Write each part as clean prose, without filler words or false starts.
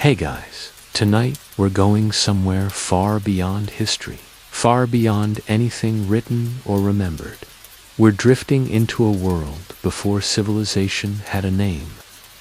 Hey guys, tonight we're going somewhere far beyond history, far beyond anything written or remembered. We're drifting into a world before civilization had a name,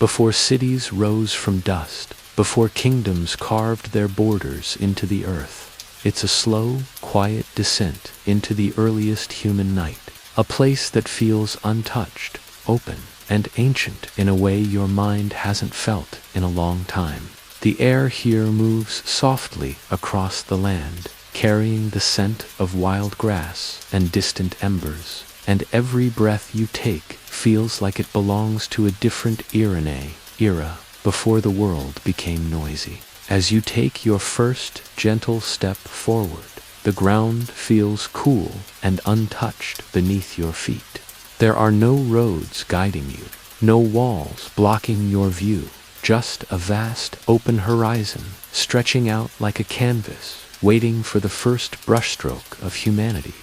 before cities rose from dust, before kingdoms carved their borders into the earth. It's a slow, quiet descent into the earliest human night, a place that feels untouched, open, and ancient in a way your mind hasn't felt in a long time. The air here moves softly across the land, carrying the scent of wild grass and distant embers, and every breath you take feels like it belongs to a different era before the world became noisy. As you take your first gentle step forward, the ground feels cool and untouched beneath your feet. There are no roads guiding you, no walls blocking your view, just a vast open horizon stretching out like a canvas, waiting for the first brushstroke of humanity.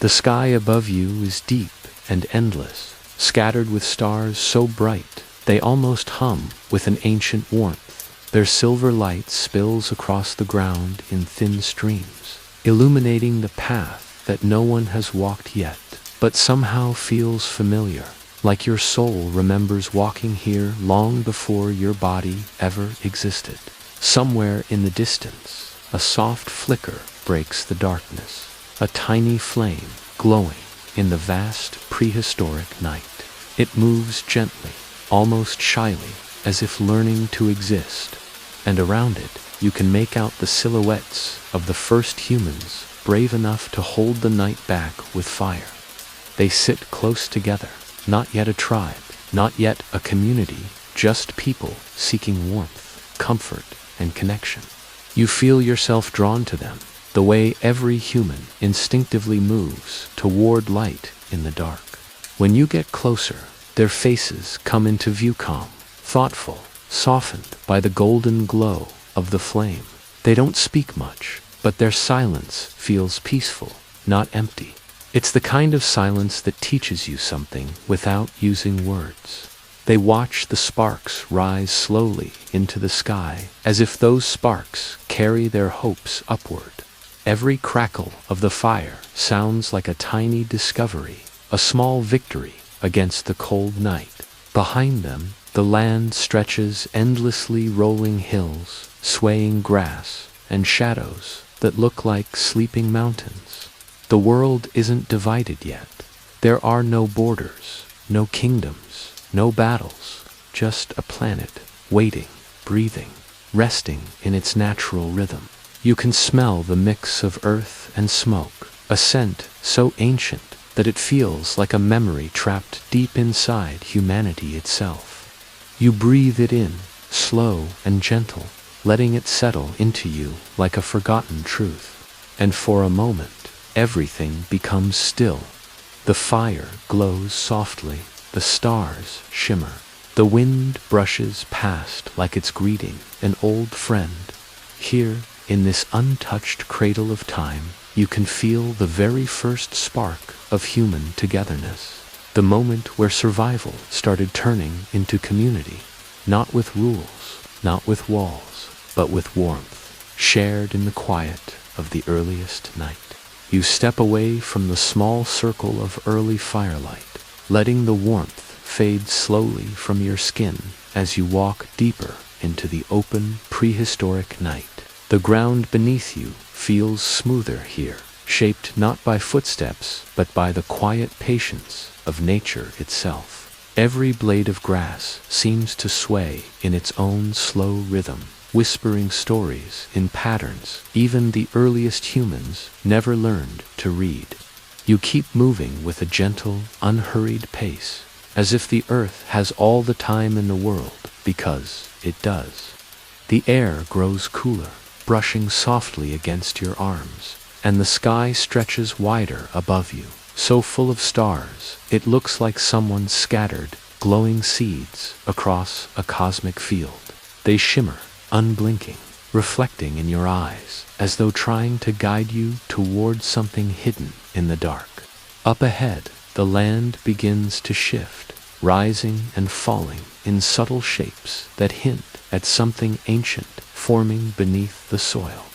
The sky above you is deep and endless, scattered with stars so bright they almost hum with an ancient warmth. Their silver light spills across the ground in thin streams, illuminating the path that no one has walked yet, but somehow feels familiar, like your soul remembers walking here long before your body ever existed. Somewhere in the distance, a soft flicker breaks the darkness, a tiny flame glowing in the vast prehistoric night. It moves gently, almost shyly, as if learning to exist, and around it you can make out the silhouettes of the first humans brave enough to hold the night back with fire. They sit close together, not yet a tribe, not yet a community, just people seeking warmth, comfort, and connection. You feel yourself drawn to them, the way every human instinctively moves toward light in the dark. When you get closer, their faces come into view, calm, thoughtful, softened by the golden glow of the flame. They don't speak much, but their silence feels peaceful, not empty. It's the kind of silence that teaches you something without using words. They watch the sparks rise slowly into the sky, as if those sparks carry their hopes upward. Every crackle of the fire sounds like a tiny discovery, a small victory against the cold night. Behind them, the land stretches endlessly, rolling hills, swaying grass, and shadows that look like sleeping mountains. The world isn't divided yet. There are no borders, no kingdoms, no battles, just a planet, waiting, breathing, resting in its natural rhythm. You can smell the mix of earth and smoke, a scent so ancient that it feels like a memory trapped deep inside humanity itself. You breathe it in, slow and gentle, letting it settle into you like a forgotten truth. And for a moment, everything becomes still. The fire glows softly, the stars shimmer, the wind brushes past like it's greeting an old friend. Here, in this untouched cradle of time, you can feel the very first spark of human togetherness, the moment where survival started turning into community, not with rules, not with walls, but with warmth, shared in the quiet of the earliest night. You step away from the small circle of early firelight, letting the warmth fade slowly from your skin as you walk deeper into the open, prehistoric night. The ground beneath you feels smoother here, shaped not by footsteps, but by the quiet patience of nature itself. Every blade of grass seems to sway in its own slow rhythm, whispering stories in patterns even the earliest humans never learned to read. You keep moving with a gentle, unhurried pace, as if the earth has all the time in the world, because it does. The air grows cooler, brushing softly against your arms, and the sky stretches wider above you, so full of stars it looks like someone scattered glowing seeds across a cosmic field. They shimmer, unblinking, reflecting in your eyes, as though trying to guide you toward something hidden in the dark. Up ahead, the land begins to shift, rising and falling in subtle shapes that hint at something ancient forming beneath the soil.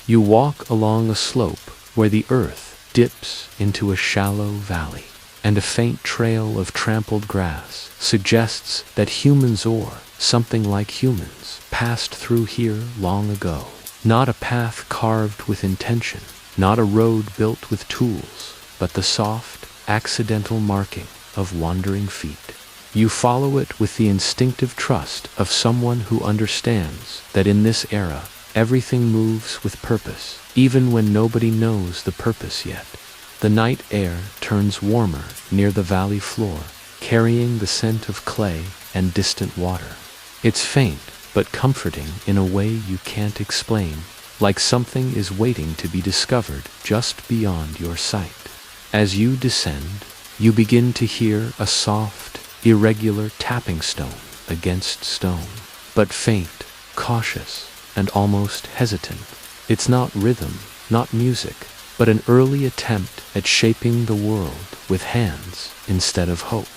You walk along a slope where the earth dips into a shallow valley, and a faint trail of trampled grass suggests that humans, or something like humans, passed through here long ago. Not a path carved with intention, not a road built with tools, but the soft, accidental marking of wandering feet. You follow it with the instinctive trust of someone who understands that in this era, everything moves with purpose, even when nobody knows the purpose yet. The night air turns warmer near the valley floor, carrying the scent of clay and distant water. It's faint, but comforting in a way you can't explain, like something is waiting to be discovered just beyond your sight. As you descend, you begin to hear a soft, irregular tapping stone against stone, but faint, cautious, and almost hesitant. It's not rhythm, not music, but an early attempt at shaping the world with hands instead of hope.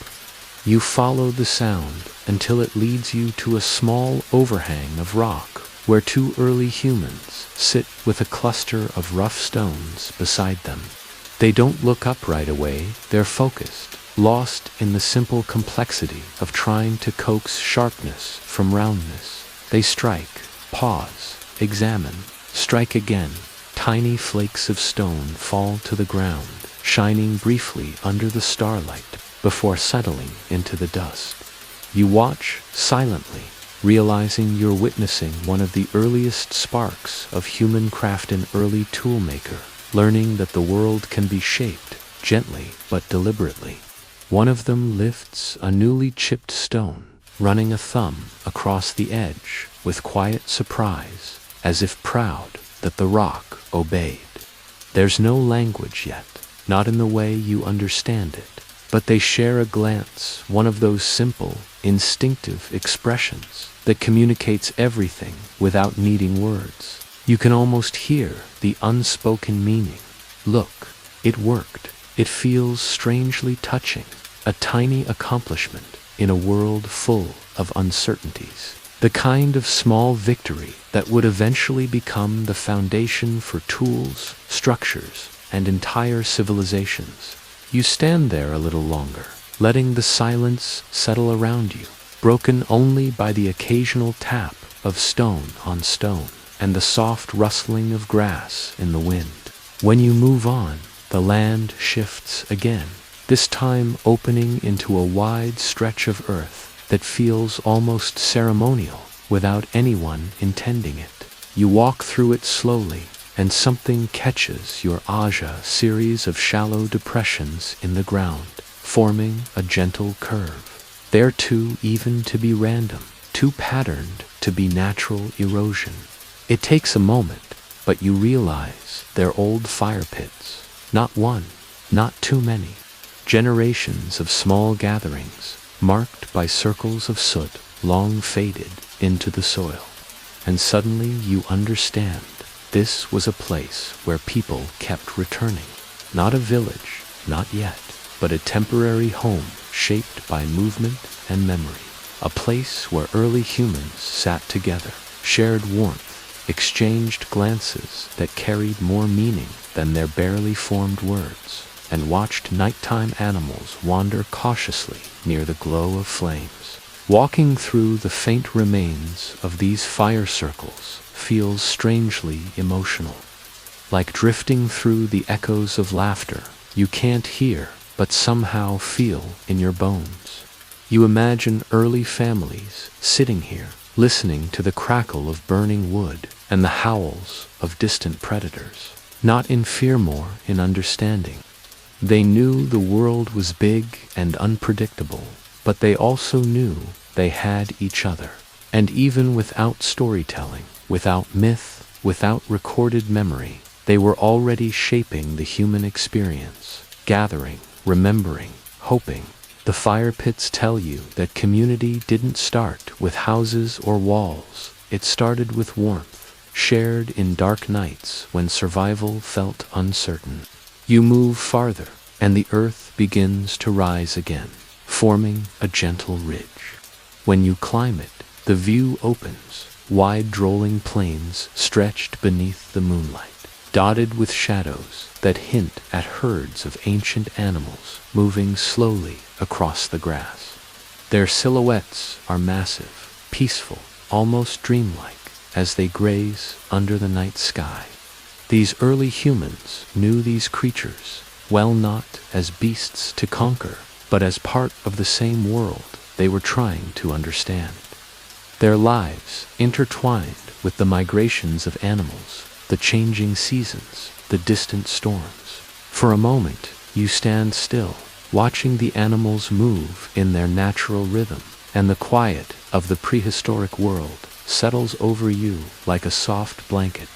You follow the sound until it leads you to a small overhang of rock where two early humans sit with a cluster of rough stones beside them. They don't look up right away, they're focused, lost in the simple complexity of trying to coax sharpness from roundness. They strike, pause, examine, strike again. Tiny flakes of stone fall to the ground, shining briefly under the starlight before settling into the dust. You watch silently, realizing you're witnessing one of the earliest sparks of human craft, an early toolmaker, learning that the world can be shaped gently but deliberately. One of them lifts a newly chipped stone, running a thumb across the edge with quiet surprise, as if proud that the rock obeyed. There's no language yet, not in the way you understand it, but they share a glance, one of those simple, instinctive expressions that communicates everything without needing words. You can almost hear the unspoken meaning. Look, it worked. It feels strangely touching, a tiny accomplishment in a world full of uncertainties. The kind of small victory that would eventually become the foundation for tools, structures, and entire civilizations. You stand there a little longer, letting the silence settle around you, broken only by the occasional tap of stone on stone and the soft rustling of grass in the wind. When you move on, the land shifts again, this time opening into a wide stretch of earth that feels almost ceremonial without anyone intending it. You walk through it slowly, and something catches your eye, a series of shallow depressions in the ground, forming a gentle curve. They're too even to be random, too patterned to be natural erosion. It takes a moment, but you realize they're old fire pits. Not one, not too many. Generations of small gatherings, marked by circles of soot long faded into the soil. And suddenly you understand, this was a place where people kept returning. Not a village, not yet, but a temporary home shaped by movement and memory. A place where early humans sat together, shared warmth, exchanged glances that carried more meaning than their barely formed words, and watched nighttime animals wander cautiously near the glow of flames. Walking through the faint remains of these fire circles feels strangely emotional, like drifting through the echoes of laughter you can't hear but somehow feel in your bones. You imagine early families sitting here, listening to the crackle of burning wood and the howls of distant predators, not in fear, more in understanding. They knew the world was big and unpredictable, but they also knew they had each other. And even without storytelling, without myth, without recorded memory, they were already shaping the human experience, gathering, remembering, hoping. The fire pits tell you that community didn't start with houses or walls. It started with warmth, shared in dark nights when survival felt uncertain. You move farther, and the earth begins to rise again, forming a gentle ridge. When you climb it, the view opens, wide rolling plains stretched beneath the moonlight, dotted with shadows that hint at herds of ancient animals moving slowly across the grass. Their silhouettes are massive, peaceful, almost dreamlike, as they graze under the night sky. These early humans knew these creatures well, not as beasts to conquer, but as part of the same world they were trying to understand. Their lives intertwined with the migrations of animals, the changing seasons, the distant storms. For a moment, you stand still, watching the animals move in their natural rhythm, and the quiet of the prehistoric world settles over you like a soft blanket.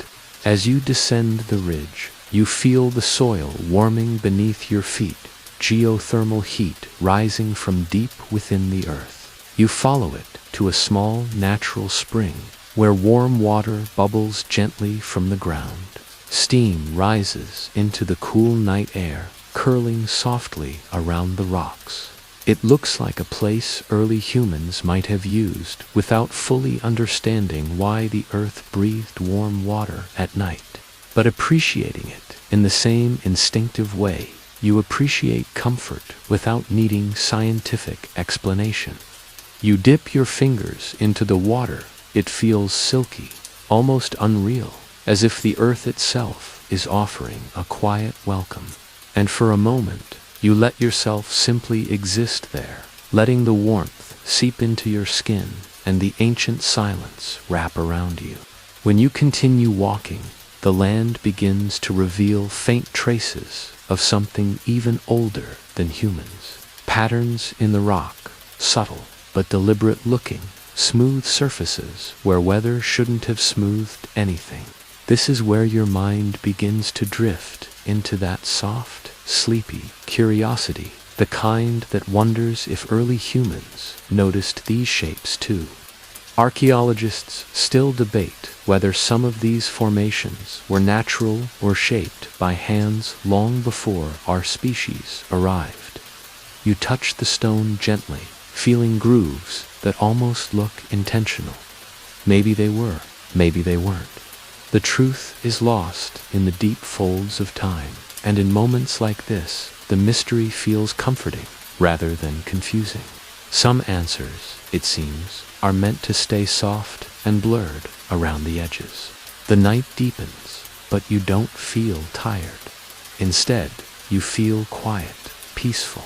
As you descend the ridge, you feel the soil warming beneath your feet, geothermal heat rising from deep within the earth. You follow it to a small natural spring where warm water bubbles gently from the ground. Steam rises into the cool night air, curling softly around the rocks. It looks like a place early humans might have used without fully understanding why the earth breathed warm water at night. But appreciating it in the same instinctive way, you appreciate comfort without needing scientific explanation. You dip your fingers into the water. It feels silky, almost unreal, as if the earth itself is offering a quiet welcome. And for a moment, you let yourself simply exist there, letting the warmth seep into your skin and the ancient silence wrap around you. When you continue walking, the land begins to reveal faint traces of something even older than humans. Patterns in the rock, subtle but deliberate looking, smooth surfaces where weather shouldn't have smoothed anything. This is where your mind begins to drift into that soft, sleepy curiosity, the kind that wonders if early humans noticed these shapes too. Archaeologists still debate whether some of these formations were natural or shaped by hands long before our species arrived. You touch the stone gently, feeling grooves that almost look intentional. Maybe they were, maybe they weren't. The truth is lost in the deep folds of time, and in moments like this, the mystery feels comforting rather than confusing. Some answers, it seems, are meant to stay soft and blurred around the edges. The night deepens, but you don't feel tired. Instead, you feel quiet, peaceful,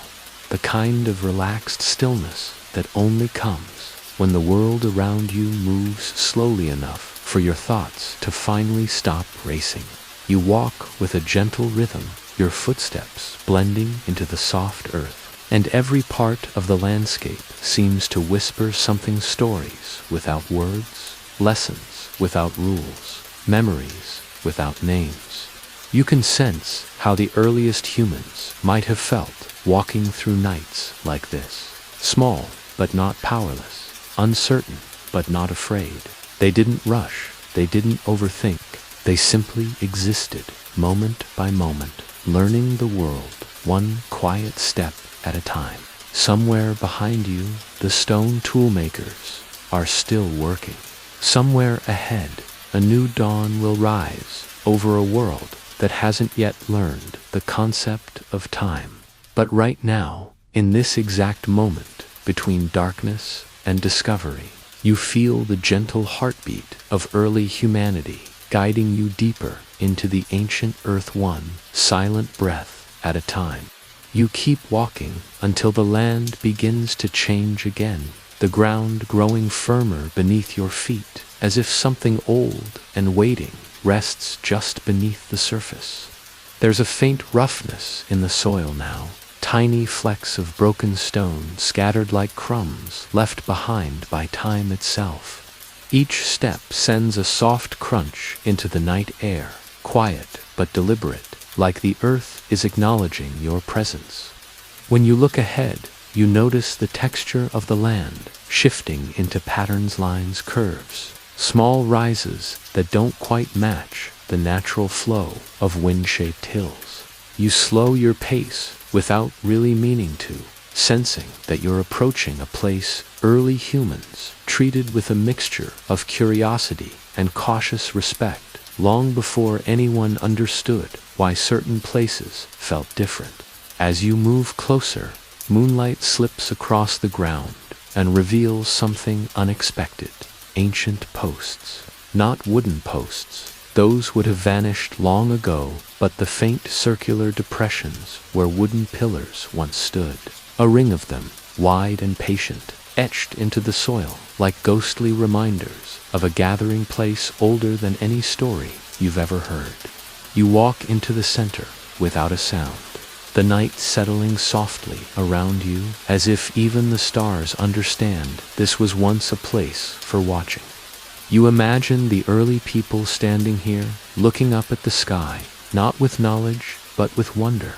the kind of relaxed stillness that only comes when the world around you moves slowly enough for your thoughts to finally stop racing. You walk with a gentle rhythm, your footsteps blending into the soft earth, and every part of the landscape seems to whisper something: stories without words, lessons without rules, memories without names. You can sense how the earliest humans might have felt walking through nights like this. Small, but not powerless. Uncertain, but not afraid. They didn't rush. They didn't overthink. They simply existed, moment by moment, learning the world, one quiet step at a time. Somewhere behind you, the stone toolmakers are still working. Somewhere ahead, a new dawn will rise over a world that hasn't yet learned the concept of time. But right now, in this exact moment, between darkness and discovery, you feel the gentle heartbeat of early humanity guiding you deeper into the ancient earth, one silent breath at a time. You keep walking until the land begins to change again, the ground growing firmer beneath your feet, as if something old and waiting rests just beneath the surface. There's a faint roughness in the soil now, tiny flecks of broken stone scattered like crumbs left behind by time itself. Each step sends a soft crunch into the night air, quiet but deliberate, like the earth is acknowledging your presence. When you look ahead, you notice the texture of the land shifting into patterns, lines, curves, small rises that don't quite match the natural flow of wind-shaped hills. You slow your pace without really meaning to, sensing that you're approaching a place early humans treated with a mixture of curiosity and cautious respect, long before anyone understood why certain places felt different. As you move closer, moonlight slips across the ground and reveals something unexpected. Ancient posts. Not wooden posts. Those would have vanished long ago, but the faint circular depressions where wooden pillars once stood. A ring of them, wide and patient, etched into the soil like ghostly reminders of a gathering place older than any story you've ever heard. You walk into the center without a sound, the night settling softly around you as if even the stars understand this was once a place for watching. You imagine the early people standing here, looking up at the sky, not with knowledge, but with wonder.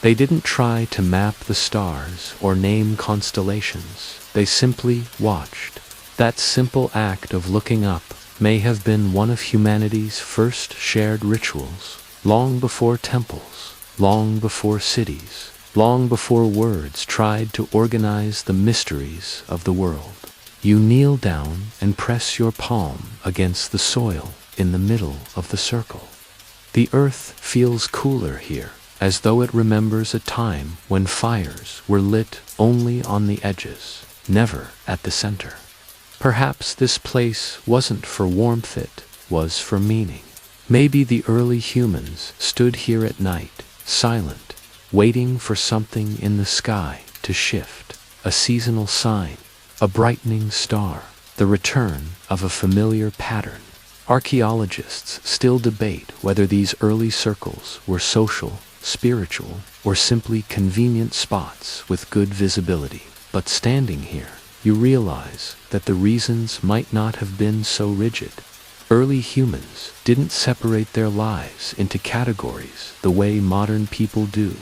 They didn't try to map the stars or name constellations. They simply watched. That simple act of looking up may have been one of humanity's first shared rituals, long before temples, long before cities, long before words tried to organize the mysteries of the world. You kneel down and press your palm against the soil in the middle of the circle. The earth feels cooler here, as though it remembers a time when fires were lit only on the edges, never at the center. Perhaps this place wasn't for warmth, it was for meaning. Maybe the early humans stood here at night, silent, waiting for something in the sky to shift, a seasonal sign, a brightening star, the return of a familiar pattern. Archaeologists still debate whether these early circles were social, spiritual, or simply convenient spots with good visibility. But standing here, you realize that the reasons might not have been so rigid. Early humans didn't separate their lives into categories the way modern people do.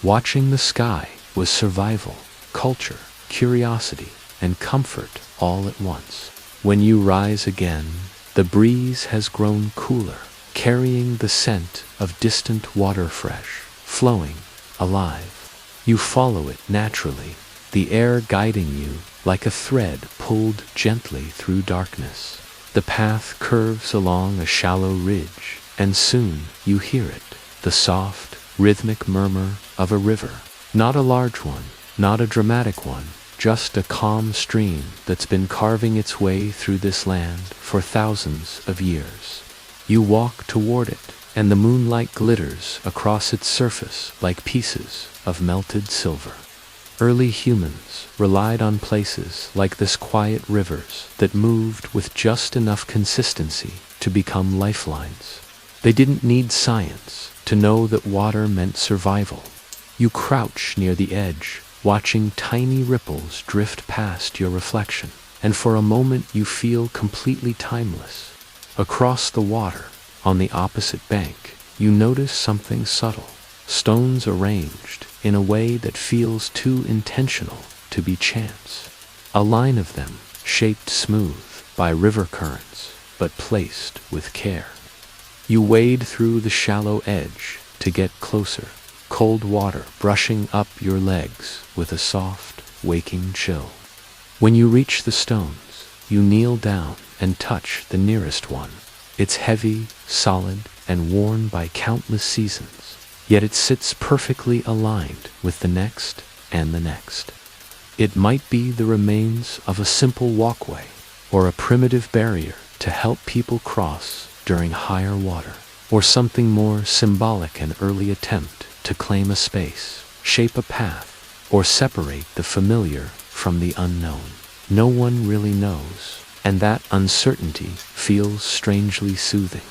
Watching the sky was survival, culture, curiosity, and comfort all at once. When you rise again, the breeze has grown cooler, carrying the scent of distant water fresh, flowing, alive. You follow it naturally, the air guiding you like a thread pulled gently through darkness. The path curves along a shallow ridge, and soon you hear it, the soft, rhythmic murmur of a river. Not a large one, not a dramatic one, just a calm stream that's been carving its way through this land for thousands of years. You walk toward it, and the moonlight glitters across its surface like pieces of melted silver. Early humans relied on places like this quiet rivers that moved with just enough consistency to become lifelines. They didn't need science to know that water meant survival. You crouch near the edge, watching tiny ripples drift past your reflection, and for a moment you feel completely timeless. Across the water, on the opposite bank, you notice something subtle. Stones arranged in a way that feels too intentional to be chance. A line of them, shaped smooth by river currents, but placed with care. You wade through the shallow edge to get closer, cold water brushing up your legs with a soft, waking chill. When you reach the stones, you kneel down and touch the nearest one. It's heavy, solid, and worn by countless seasons, yet it sits perfectly aligned with the next and the next. It might be the remains of a simple walkway or a primitive barrier to help people cross during higher water, or something more symbolic, an early attempt to claim a space, shape a path, or separate the familiar from the unknown. No one really knows, and that uncertainty feels strangely soothing.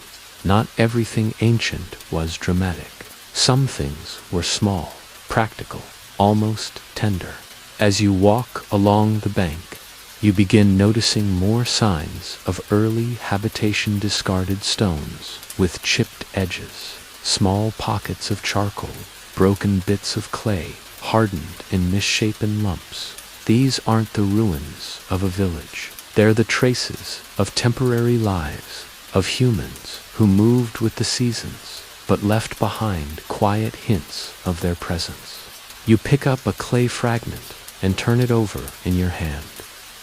Not everything ancient was dramatic. Some things were small, practical, almost tender. As you walk along the bank, you begin noticing more signs of early habitation: discarded stones with chipped edges, small pockets of charcoal, broken bits of clay, hardened in misshapen lumps. These aren't the ruins of a village. They're the traces of temporary lives, of humans who moved with the seasons, but left behind quiet hints of their presence. You pick up a clay fragment and turn it over in your hand.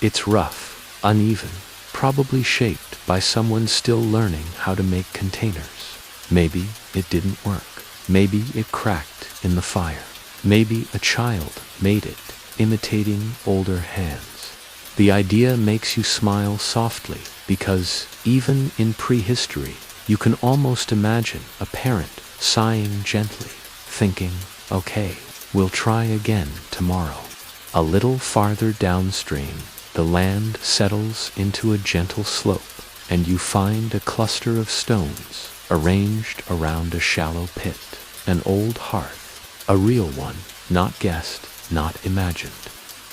It's rough, uneven, probably shaped by someone still learning how to make containers. Maybe it didn't work. Maybe it cracked in the fire. Maybe a child made it, imitating older hands. The idea makes you smile softly because even in prehistory, you can almost imagine a parent sighing gently, thinking, okay, we'll try again tomorrow. A little farther downstream, the land settles into a gentle slope, and you find a cluster of stones arranged around a shallow pit, an old hearth, a real one, not guessed, not imagined.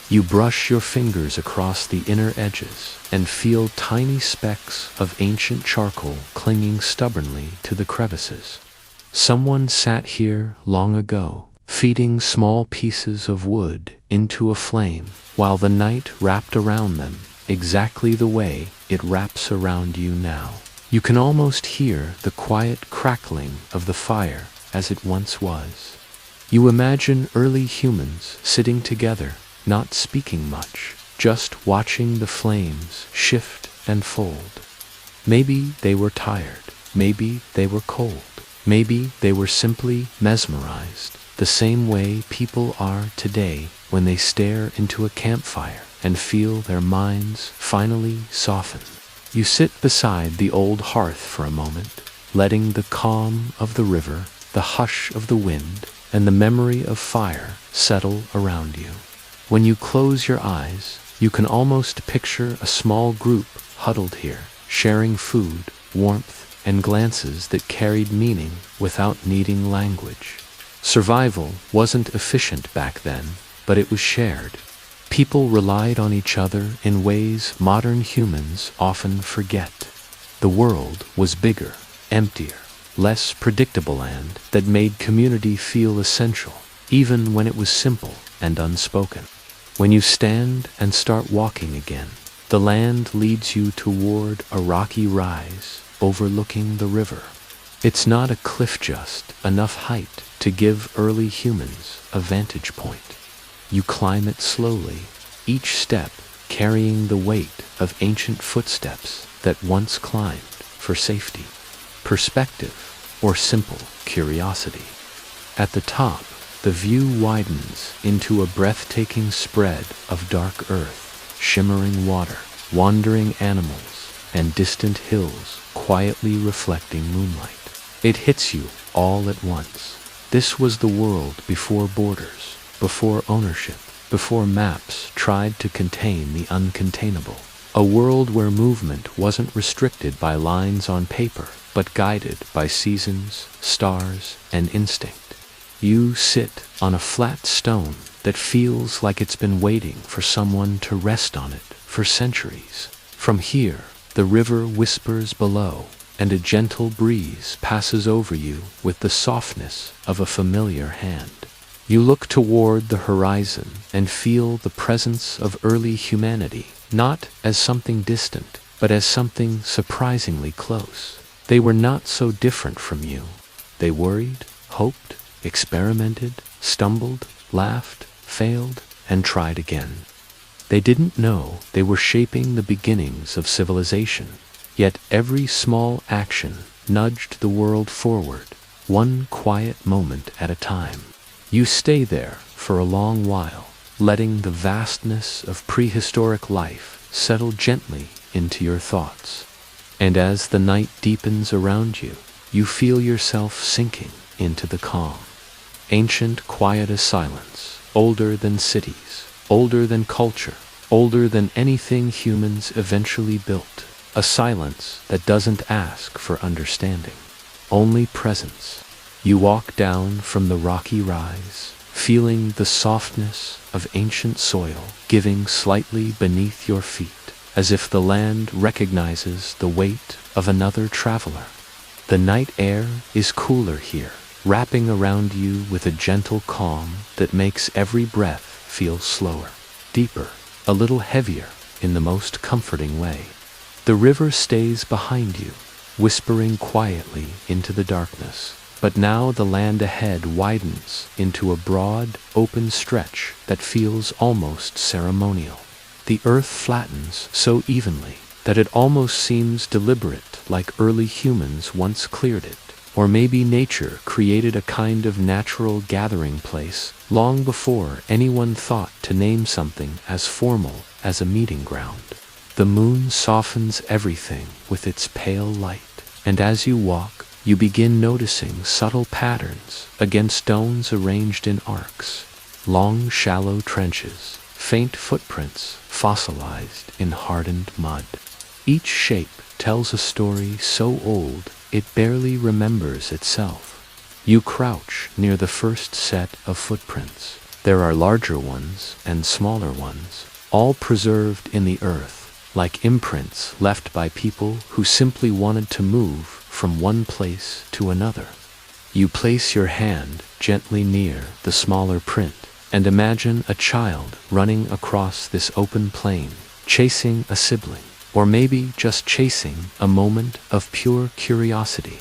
You brush your fingers across the inner edges and feel tiny specks of ancient charcoal clinging stubbornly to the crevices. Someone sat here long ago, feeding small pieces of wood into a flame while the night wrapped around them exactly the way it wraps around you now. You can almost hear the quiet crackling of the fire as it once was. You imagine early humans sitting together, not speaking much, just watching the flames shift and fold. Maybe they were tired, maybe they were cold, maybe they were simply mesmerized, the same way people are today when they stare into a campfire and feel their minds finally soften. You sit beside the old hearth for a moment, letting the calm of the river, the hush of the wind, and the memory of fire settle around you. When you close your eyes, you can almost picture a small group huddled here, sharing food, warmth, and glances that carried meaning without needing language. Survival wasn't efficient back then, but it was shared. People relied on each other in ways modern humans often forget. The world was bigger, emptier, less predictable, and that made community feel essential, even when it was simple and unspoken. When you stand and start walking again, the land leads you toward a rocky rise overlooking the river. It's not a cliff, just enough height to give early humans a vantage point. You climb it slowly, each step carrying the weight of ancient footsteps that once climbed for safety, perspective, or simple curiosity. At the top, the view widens into a breathtaking spread of dark earth, shimmering water, wandering animals, and distant hills quietly reflecting moonlight. It hits you all at once. This was the world before borders, before ownership, before maps tried to contain the uncontainable. A world where movement wasn't restricted by lines on paper, but guided by seasons, stars, and instinct. You sit on a flat stone that feels like it's been waiting for someone to rest on it for centuries. From here, the river whispers below, and a gentle breeze passes over you with the softness of a familiar hand. You look toward the horizon and feel the presence of early humanity, not as something distant, but as something surprisingly close. They were not so different from you. They worried, hoped, experimented, stumbled, laughed, failed, and tried again. They didn't know they were shaping the beginnings of civilization, yet every small action nudged the world forward, one quiet moment at a time. You stay there for a long while, letting the vastness of prehistoric life settle gently into your thoughts. And as the night deepens around you, you feel yourself sinking into the calm. Ancient, quiet as silence, older than cities, older than culture, older than anything humans eventually built. A silence that doesn't ask for understanding, only presence. You walk down from the rocky rise, feeling the softness of ancient soil giving slightly beneath your feet, as if the land recognizes the weight of another traveler. The night air is cooler here, wrapping around you with a gentle calm that makes every breath feel slower, deeper, a little heavier in the most comforting way. The river stays behind you, whispering quietly into the darkness, But now the land ahead widens into a broad, open stretch that feels almost ceremonial. The earth flattens so evenly that it almost seems deliberate, like early humans once cleared it. Or maybe nature created a kind of natural gathering place long before anyone thought to name something as formal as a meeting ground. The moon softens everything with its pale light, and as you walk, you begin noticing subtle patterns against stones arranged in arcs. Long, shallow trenches, faint footprints fossilized in hardened mud. Each shape tells a story so old it barely remembers itself. You crouch near the first set of footprints. There are larger ones and smaller ones, all preserved in the earth, like imprints left by people who simply wanted to move from one place to another. You place your hand gently near the smaller print and imagine a child running across this open plain, chasing a sibling, or maybe just chasing a moment of pure curiosity.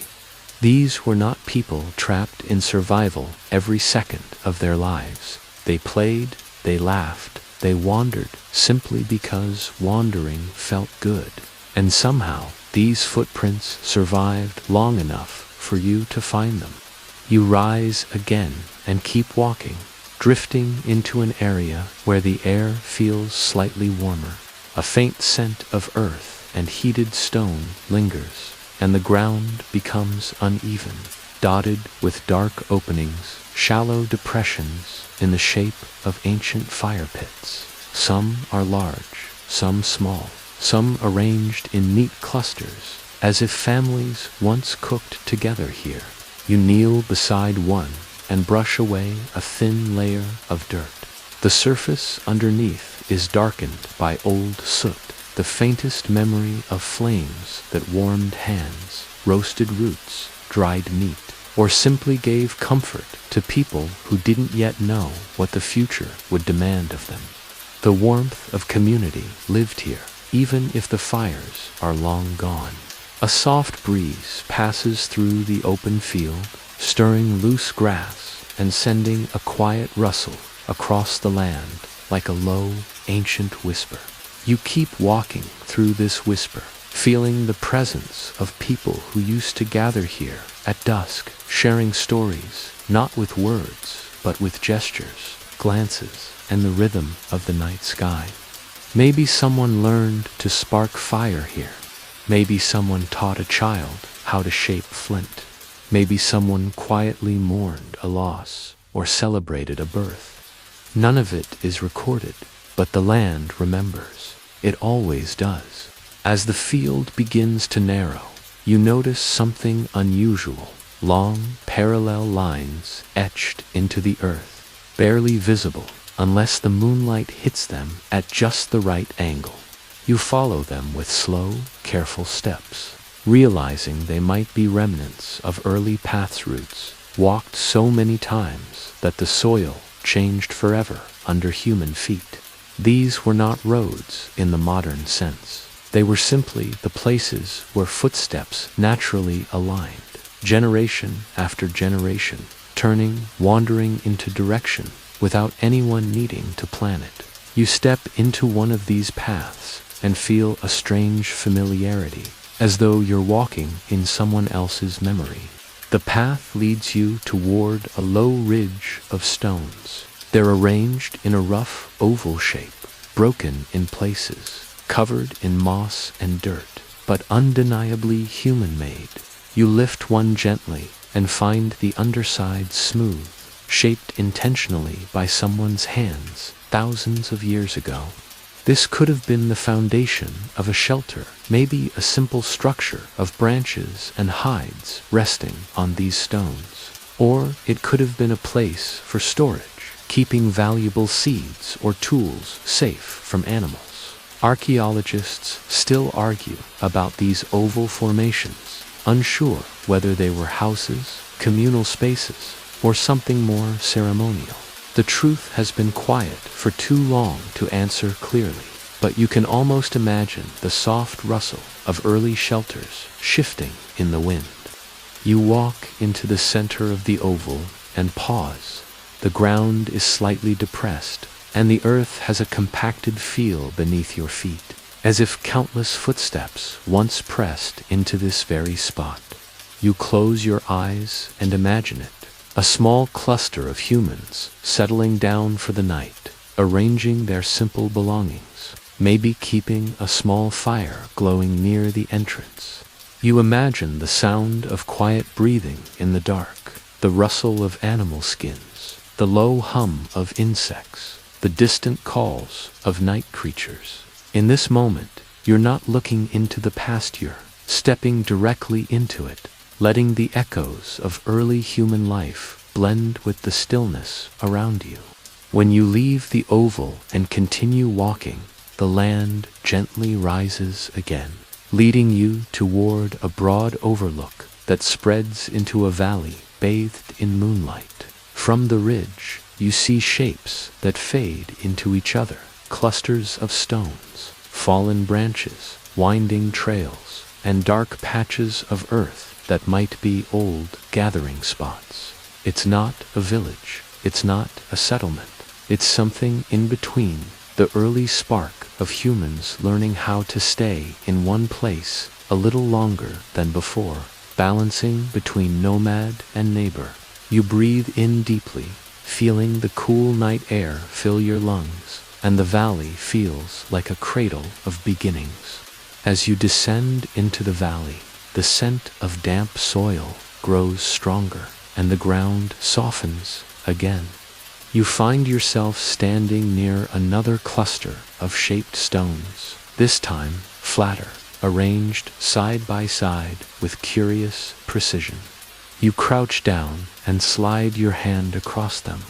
These were not people trapped in survival every second of their lives. They played, they laughed, they wandered simply because wandering felt good. And somehow, these footprints survived long enough for you to find them. You rise again and keep walking, drifting into an area where the air feels slightly warmer. A faint scent of earth and heated stone lingers, and the ground becomes uneven, dotted with dark openings, shallow depressions in the shape of ancient fire pits. Some are large, some small, some arranged in neat clusters, as if families once cooked together here. You kneel beside one and brush away a thin layer of dirt. The surface underneath is darkened by old soot, the faintest memory of flames that warmed hands, roasted roots, dried meat, or simply gave comfort to people who didn't yet know what the future would demand of them. The warmth of community lived here, even if the fires are long gone. A soft breeze passes through the open field, stirring loose grass and sending a quiet rustle across the land like a low, ancient whisper. You keep walking through this whisper, feeling the presence of people who used to gather here at dusk, sharing stories, not with words, but with gestures, glances, and the rhythm of the night sky. Maybe someone learned to spark fire here. Maybe someone taught a child how to shape flint. Maybe someone quietly mourned a loss or celebrated a birth. None of it is recorded, but the land remembers. It always does. As the field begins to narrow, you notice something unusual. Long, parallel lines etched into the earth, barely visible unless the moonlight hits them at just the right angle. You follow them with slow, careful steps, realizing they might be remnants of early paths routes, walked so many times that the soil changed forever under human feet. These were not roads in the modern sense. They were simply the places where footsteps naturally aligned, generation after generation, turning, wandering into direction without anyone needing to plan it. You step into one of these paths and feel a strange familiarity, as though you're walking in someone else's memory. The path leads you toward a low ridge of stones. They're arranged in a rough oval shape, broken in places, covered in moss and dirt, but undeniably human-made. You lift one gently and find the underside smooth, shaped intentionally by someone's hands thousands of years ago. This could have been the foundation of a shelter, maybe a simple structure of branches and hides resting on these stones. Or it could have been a place for storage, keeping valuable seeds or tools safe from animals. Archaeologists still argue about these oval formations, unsure whether they were houses, communal spaces, or something more ceremonial. The truth has been quiet for too long to answer clearly, but you can almost imagine the soft rustle of early shelters shifting in the wind. You walk into the center of the oval and pause. The ground is slightly depressed, and the earth has a compacted feel beneath your feet, as if countless footsteps once pressed into this very spot. You close your eyes and imagine it, a small cluster of humans settling down for the night, arranging their simple belongings, maybe keeping a small fire glowing near the entrance. You imagine the sound of quiet breathing in the dark, the rustle of animal skins, the low hum of insects, the distant calls of night creatures. In this moment, you're not looking into the past, you're stepping directly into it, letting the echoes of early human life blend with the stillness around you. When you leave the oval and continue walking, the land gently rises again, leading you toward a broad overlook that spreads into a valley bathed in moonlight. From the ridge, you see shapes that fade into each other, clusters of stones, fallen branches, winding trails, and dark patches of earth that might be old gathering spots. It's not a village, it's not a settlement, it's something in between, the early spark of humans learning how to stay in one place a little longer than before, balancing between nomad and neighbor. You breathe in deeply, feeling the cool night air fill your lungs, and the valley feels like a cradle of beginnings. As you descend into the valley, the scent of damp soil grows stronger, and the ground softens again. You find yourself standing near another cluster of shaped stones, this time flatter, arranged side by side with curious precision. You crouch down and slide your hand across them.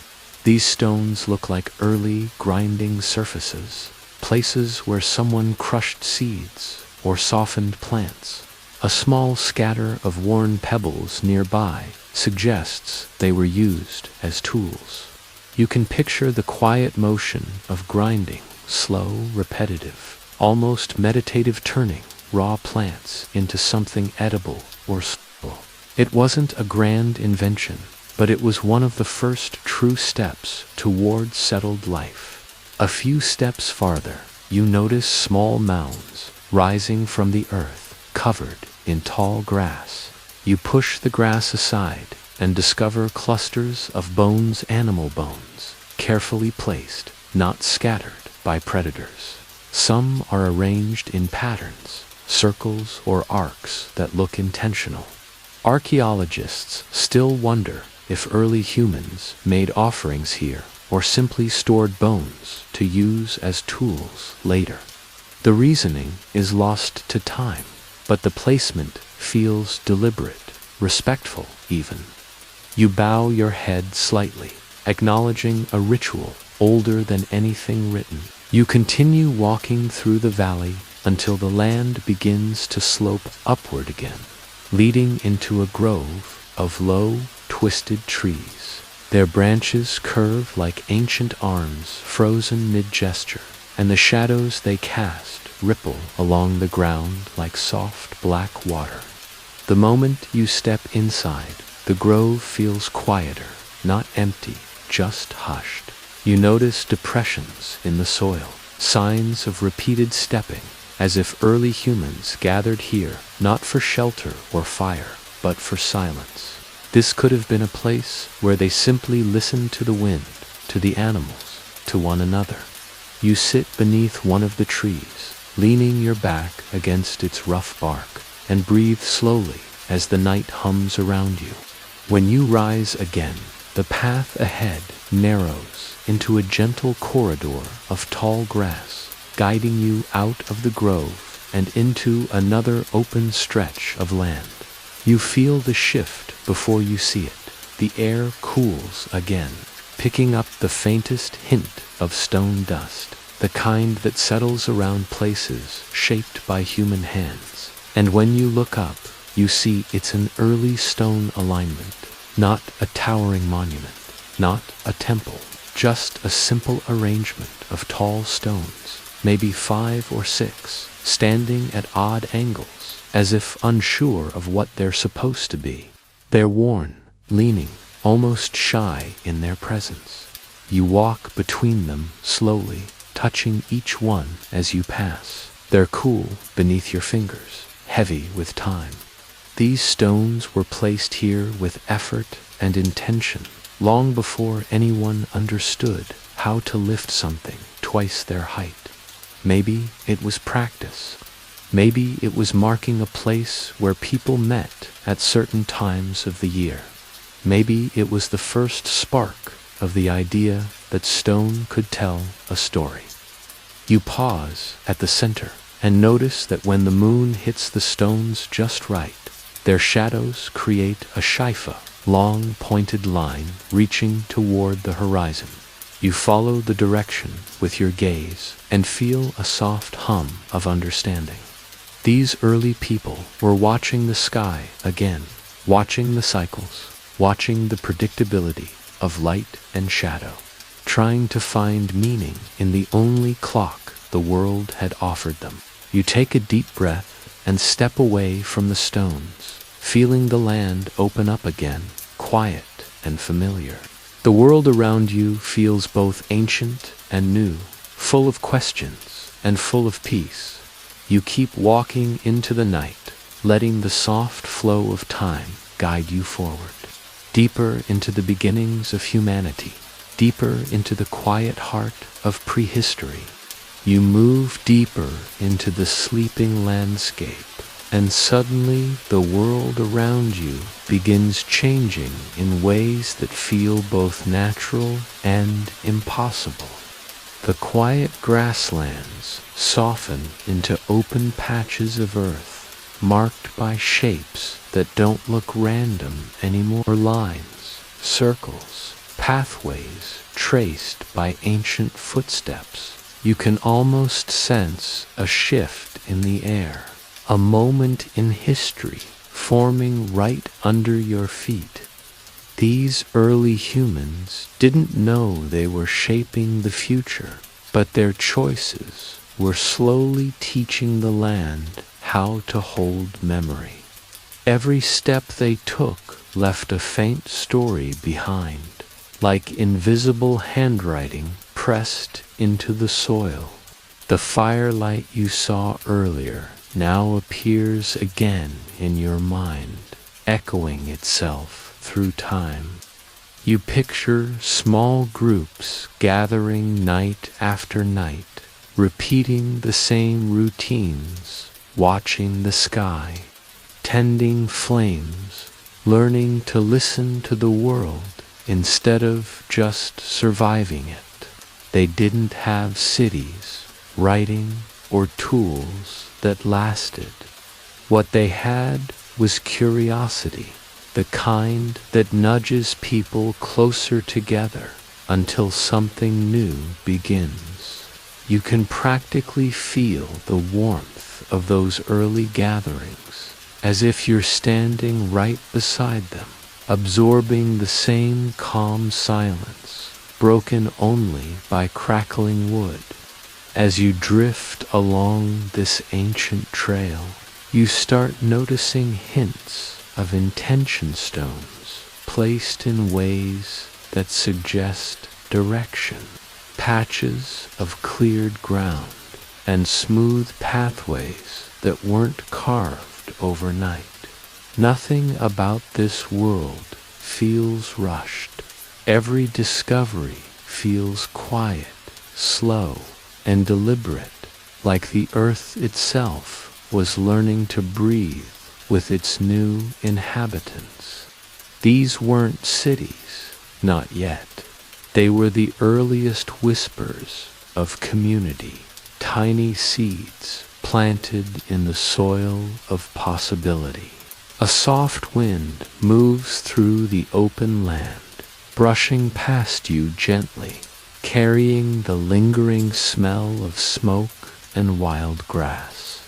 These stones look like early grinding surfaces, places where someone crushed seeds or softened plants. A small scatter of worn pebbles nearby suggests they were used as tools. You can picture the quiet motion of grinding, slow, repetitive, almost meditative, turning raw plants into something edible or useful. It wasn't a grand invention, but it was one of the first true steps toward settled life. A few steps farther, you notice small mounds rising from the earth, covered in tall grass. You push the grass aside and discover clusters of bones, animal bones, carefully placed, not scattered by predators. Some are arranged in patterns, circles or arcs that look intentional. Archaeologists still wonder if early humans made offerings here or simply stored bones to use as tools later. The reasoning is lost to time, but the placement feels deliberate, respectful even. You bow your head slightly, acknowledging a ritual older than anything written. You continue walking through the valley until the land begins to slope upward again, leading into a grove of low, twisted trees. Their branches curve like ancient arms frozen mid-gesture, and the shadows they cast ripple along the ground like soft black water. The moment you step inside, the grove feels quieter, not empty, just hushed. You notice depressions in the soil, signs of repeated stepping, as if early humans gathered here not for shelter or fire, but for silence. This could have been a place where they simply listened to the wind, to the animals, to one another. You sit beneath one of the trees, leaning your back against its rough bark, and breathe slowly as the night hums around you. When you rise again, the path ahead narrows into a gentle corridor of tall grass, guiding you out of the grove and into another open stretch of land. You feel the shift before you see it. The air cools again, picking up the faintest hint of stone dust, the kind that settles around places shaped by human hands. And when you look up, you see it's an early stone alignment, not a towering monument, not a temple, just a simple arrangement of tall stones, maybe 5 or 6, standing at odd angles, as if unsure of what they're supposed to be. They're worn, leaning, almost shy in their presence. You walk between them slowly, touching each one as you pass. They're cool beneath your fingers, heavy with time. These stones were placed here with effort and intention, long before anyone understood how to lift something twice their height. Maybe it was practice. Maybe it was marking a place where people met at certain times of the year. Maybe it was the first spark of the idea that stone could tell a story. You pause at the center and notice that when the moon hits the stones just right, their shadows create a shaifa, long pointed line reaching toward the horizon. You follow the direction with your gaze and feel a soft hum of understanding. These early people were watching the sky again, watching the cycles, watching the predictability of light and shadow, trying to find meaning in the only clock the world had offered them. You take a deep breath and step away from the stones, feeling the land open up again, quiet and familiar. The world around you feels both ancient and new, full of questions and full of peace. You keep walking into the night, letting the soft flow of time guide you forward, deeper into the beginnings of humanity, deeper into the quiet heart of prehistory. You move deeper into the sleeping landscape, and suddenly the world around you begins changing in ways that feel both natural and impossible. The quiet grasslands soften into open patches of earth, marked by shapes that don't look random anymore. Lines, circles, pathways traced by ancient footsteps. You can almost sense a shift in the air, a moment in history forming right under your feet. These early humans didn't know they were shaping the future, but their choices were slowly teaching the land how to hold memory. Every step they took left a faint story behind, like invisible handwriting pressed into the soil. The firelight you saw earlier now appears again in your mind, echoing itself through time. You picture small groups gathering night after night, repeating the same routines, watching the sky, tending flames, learning to listen to the world instead of just surviving it. They didn't have cities, writing, or tools that lasted. What they had was curiosity, the kind that nudges people closer together until something new begins. You can practically feel the warmth of those early gatherings, as if you're standing right beside them, absorbing the same calm silence, broken only by crackling wood. As you drift along this ancient trail, you start noticing hints of intention stones placed in ways that suggest direction, patches of cleared ground, and smooth pathways that weren't carved overnight. Nothing about this world feels rushed. Every discovery feels quiet, slow, and deliberate, like the earth itself was learning to breathe with its new inhabitants. These weren't cities, not yet. They were the earliest whispers of community, tiny seeds planted in the soil of possibility. A soft wind moves through the open land, brushing past you gently, carrying the lingering smell of smoke and wild grass.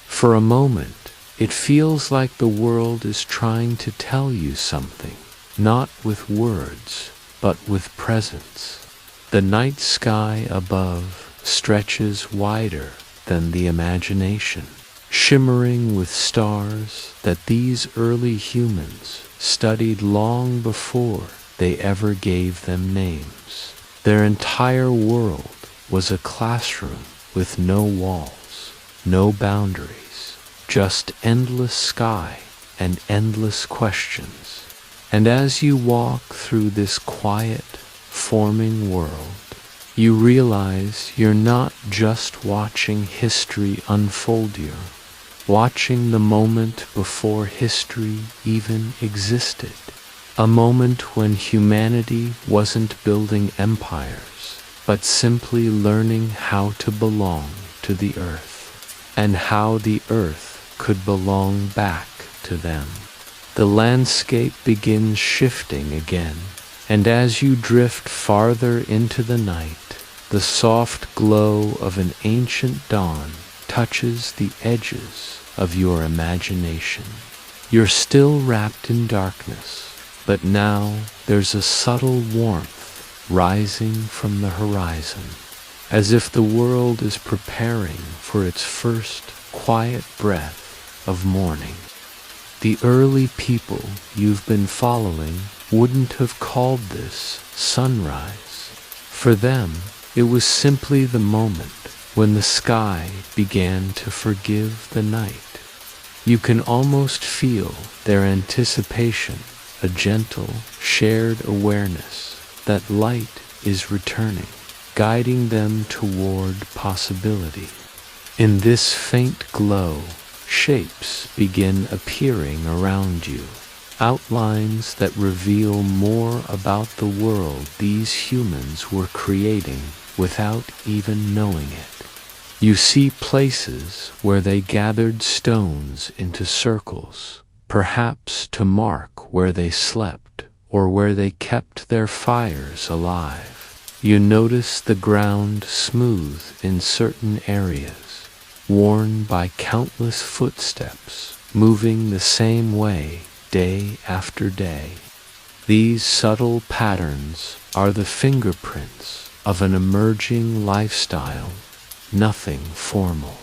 For a moment, it feels like the world is trying to tell you something, not with words, but with presence. The night sky above stretches wider than the imagination, shimmering with stars that these early humans studied long before they ever gave them names. Their entire world was a classroom with no walls, no boundaries, just endless sky and endless questions. And as you walk through this quiet, forming world, you realize you're not just watching history unfold, you're watching the moment before history even existed. A moment when humanity wasn't building empires, but simply learning how to belong to the earth, and how the earth could belong back to them. The landscape begins shifting again, and as you drift farther into the night, the soft glow of an ancient dawn touches the edges of your imagination. You're still wrapped in darkness, but now there's a subtle warmth rising from the horizon, as if the world is preparing for its first quiet breath of morning. The early people you've been following wouldn't have called this sunrise. For them, it was simply the moment when the sky began to forgive the night. You can almost feel their anticipation, a gentle, shared awareness that light is returning, guiding them toward possibility. In this faint glow, shapes begin appearing around you, outlines that reveal more about the world these humans were creating without even knowing it. You see places where they gathered stones into circles, perhaps to mark where they slept or where they kept their fires alive. You notice the ground smooth in certain areas, worn by countless footsteps, moving the same way day after day. These subtle patterns are the fingerprints of an emerging lifestyle, nothing formal,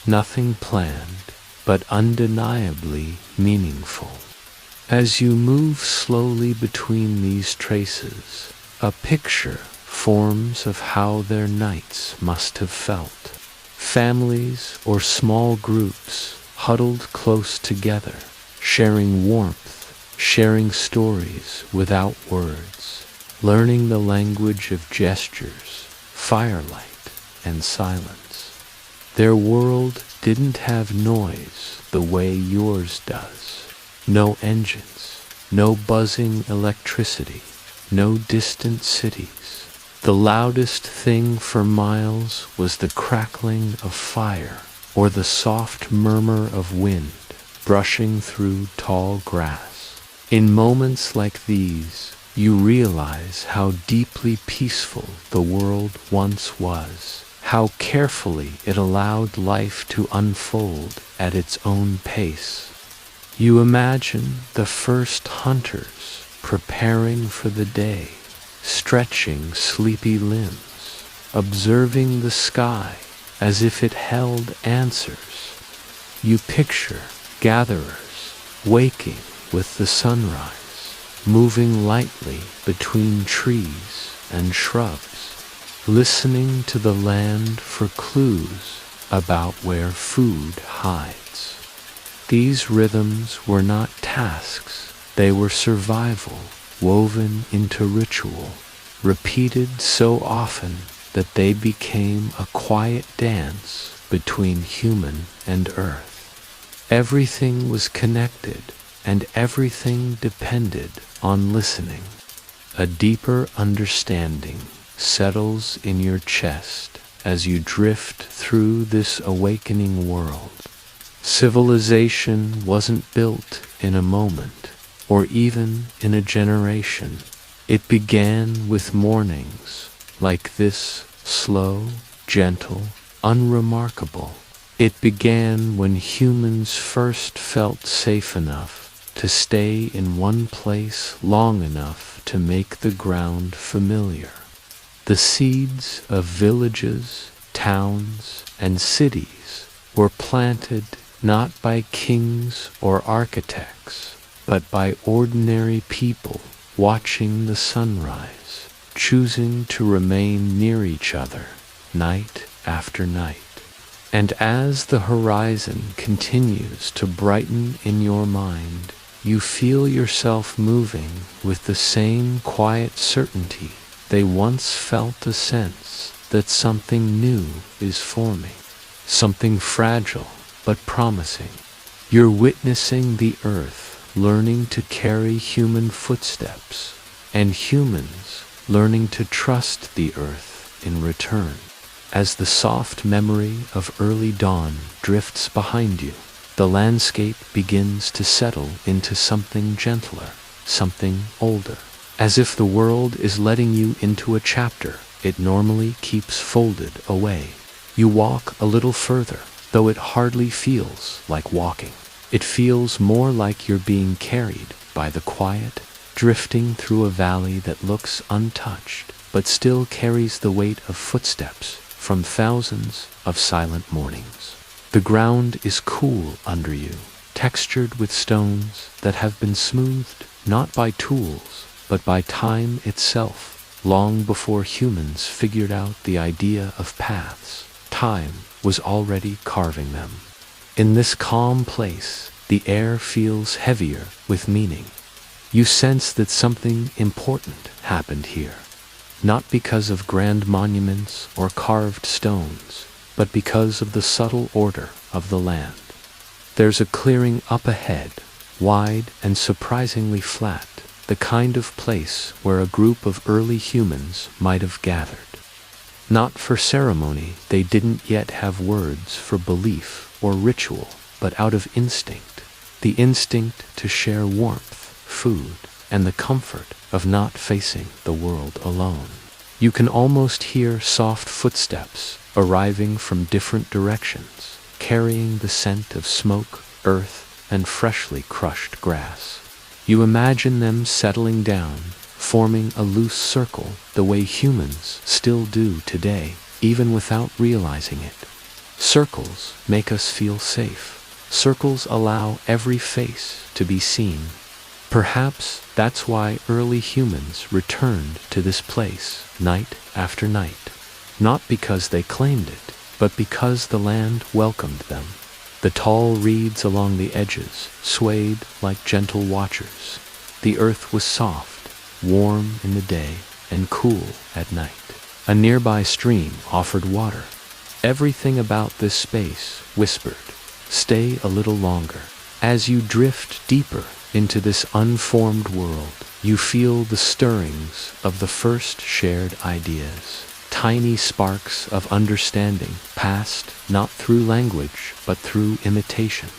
nothing planned, but undeniably meaningful. As you move slowly between these traces, a picture forms of how their nights must have felt. Families or small groups huddled close together, sharing warmth, sharing stories without words, learning the language of gestures, firelight, and silence. Their world didn't have noise the way yours does. No engines, no buzzing electricity, no distant cities. The loudest thing for miles was the crackling of fire or the soft murmur of wind brushing through tall grass. In moments like these, you realize how deeply peaceful the world once was, how carefully it allowed life to unfold at its own pace. You imagine the first hunters preparing for the day, stretching sleepy limbs, observing the sky as if it held answers. You picture gatherers waking with the sunrise, moving lightly between trees and shrubs, listening to the land for clues about where food hides. These rhythms were not tasks, they were survival, woven into ritual, repeated so often that they became a quiet dance between human and earth. Everything was connected, and everything depended on listening. A deeper understanding settles in your chest as you drift through this awakening world. Civilization wasn't built in a moment, or even in a generation. It began with mornings like this, slow, gentle, unremarkable. It began when humans first felt safe enough to stay in one place long enough to make the ground familiar. The seeds of villages, towns, and cities were planted not by kings or architects, but by ordinary people watching the sunrise, choosing to remain near each other night after night. And as the horizon continues to brighten in your mind, you feel yourself moving with the same quiet certainty they once felt, a sense that something new is forming, something fragile but promising. You're witnessing the earth learning to carry human footsteps, and humans learning to trust the earth in return. As the soft memory of early dawn drifts behind you, the landscape begins to settle into something gentler, something older, as if the world is letting you into a chapter it normally keeps folded away. You walk a little further, though it hardly feels like walking. It feels more like you're being carried by the quiet, drifting through a valley that looks untouched, but still carries the weight of footsteps from thousands of silent mornings. The ground is cool under you, textured with stones that have been smoothed not by tools, but by time itself. Long before humans figured out the idea of paths, time was already carving them. In this calm place, the air feels heavier with meaning. You sense that something important happened here, not because of grand monuments or carved stones, but because of the subtle order of the land. There's a clearing up ahead, wide and surprisingly flat, the kind of place where a group of early humans might have gathered. Not for ceremony, they didn't yet have words for belief or ritual, but out of instinct, the instinct to share warmth, food, and the comfort of not facing the world alone. You can almost hear soft footsteps arriving from different directions, carrying the scent of smoke, earth, and freshly crushed grass. You imagine them settling down, forming a loose circle the way humans still do today, even without realizing it. Circles make us feel safe. Circles allow every face to be seen. Perhaps that's why early humans returned to this place night after night. Not because they claimed it, but because the land welcomed them. The tall reeds along the edges swayed like gentle watchers. The earth was soft, warm in the day, and cool at night. A nearby stream offered water. Everything about this space whispered, "Stay a little longer." As you drift deeper into this unformed world, you feel the stirrings of the first shared ideas, tiny sparks of understanding passed not through language but through imitation.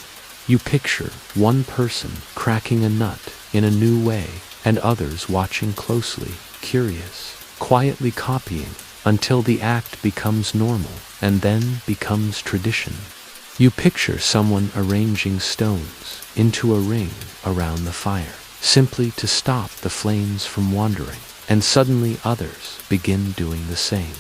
You picture one person cracking a nut in a new way, and others watching closely, curious, quietly copying, until the act becomes normal and then becomes tradition. You picture someone arranging stones into a ring around the fire, simply to stop the flames from wandering, and suddenly others begin doing the same.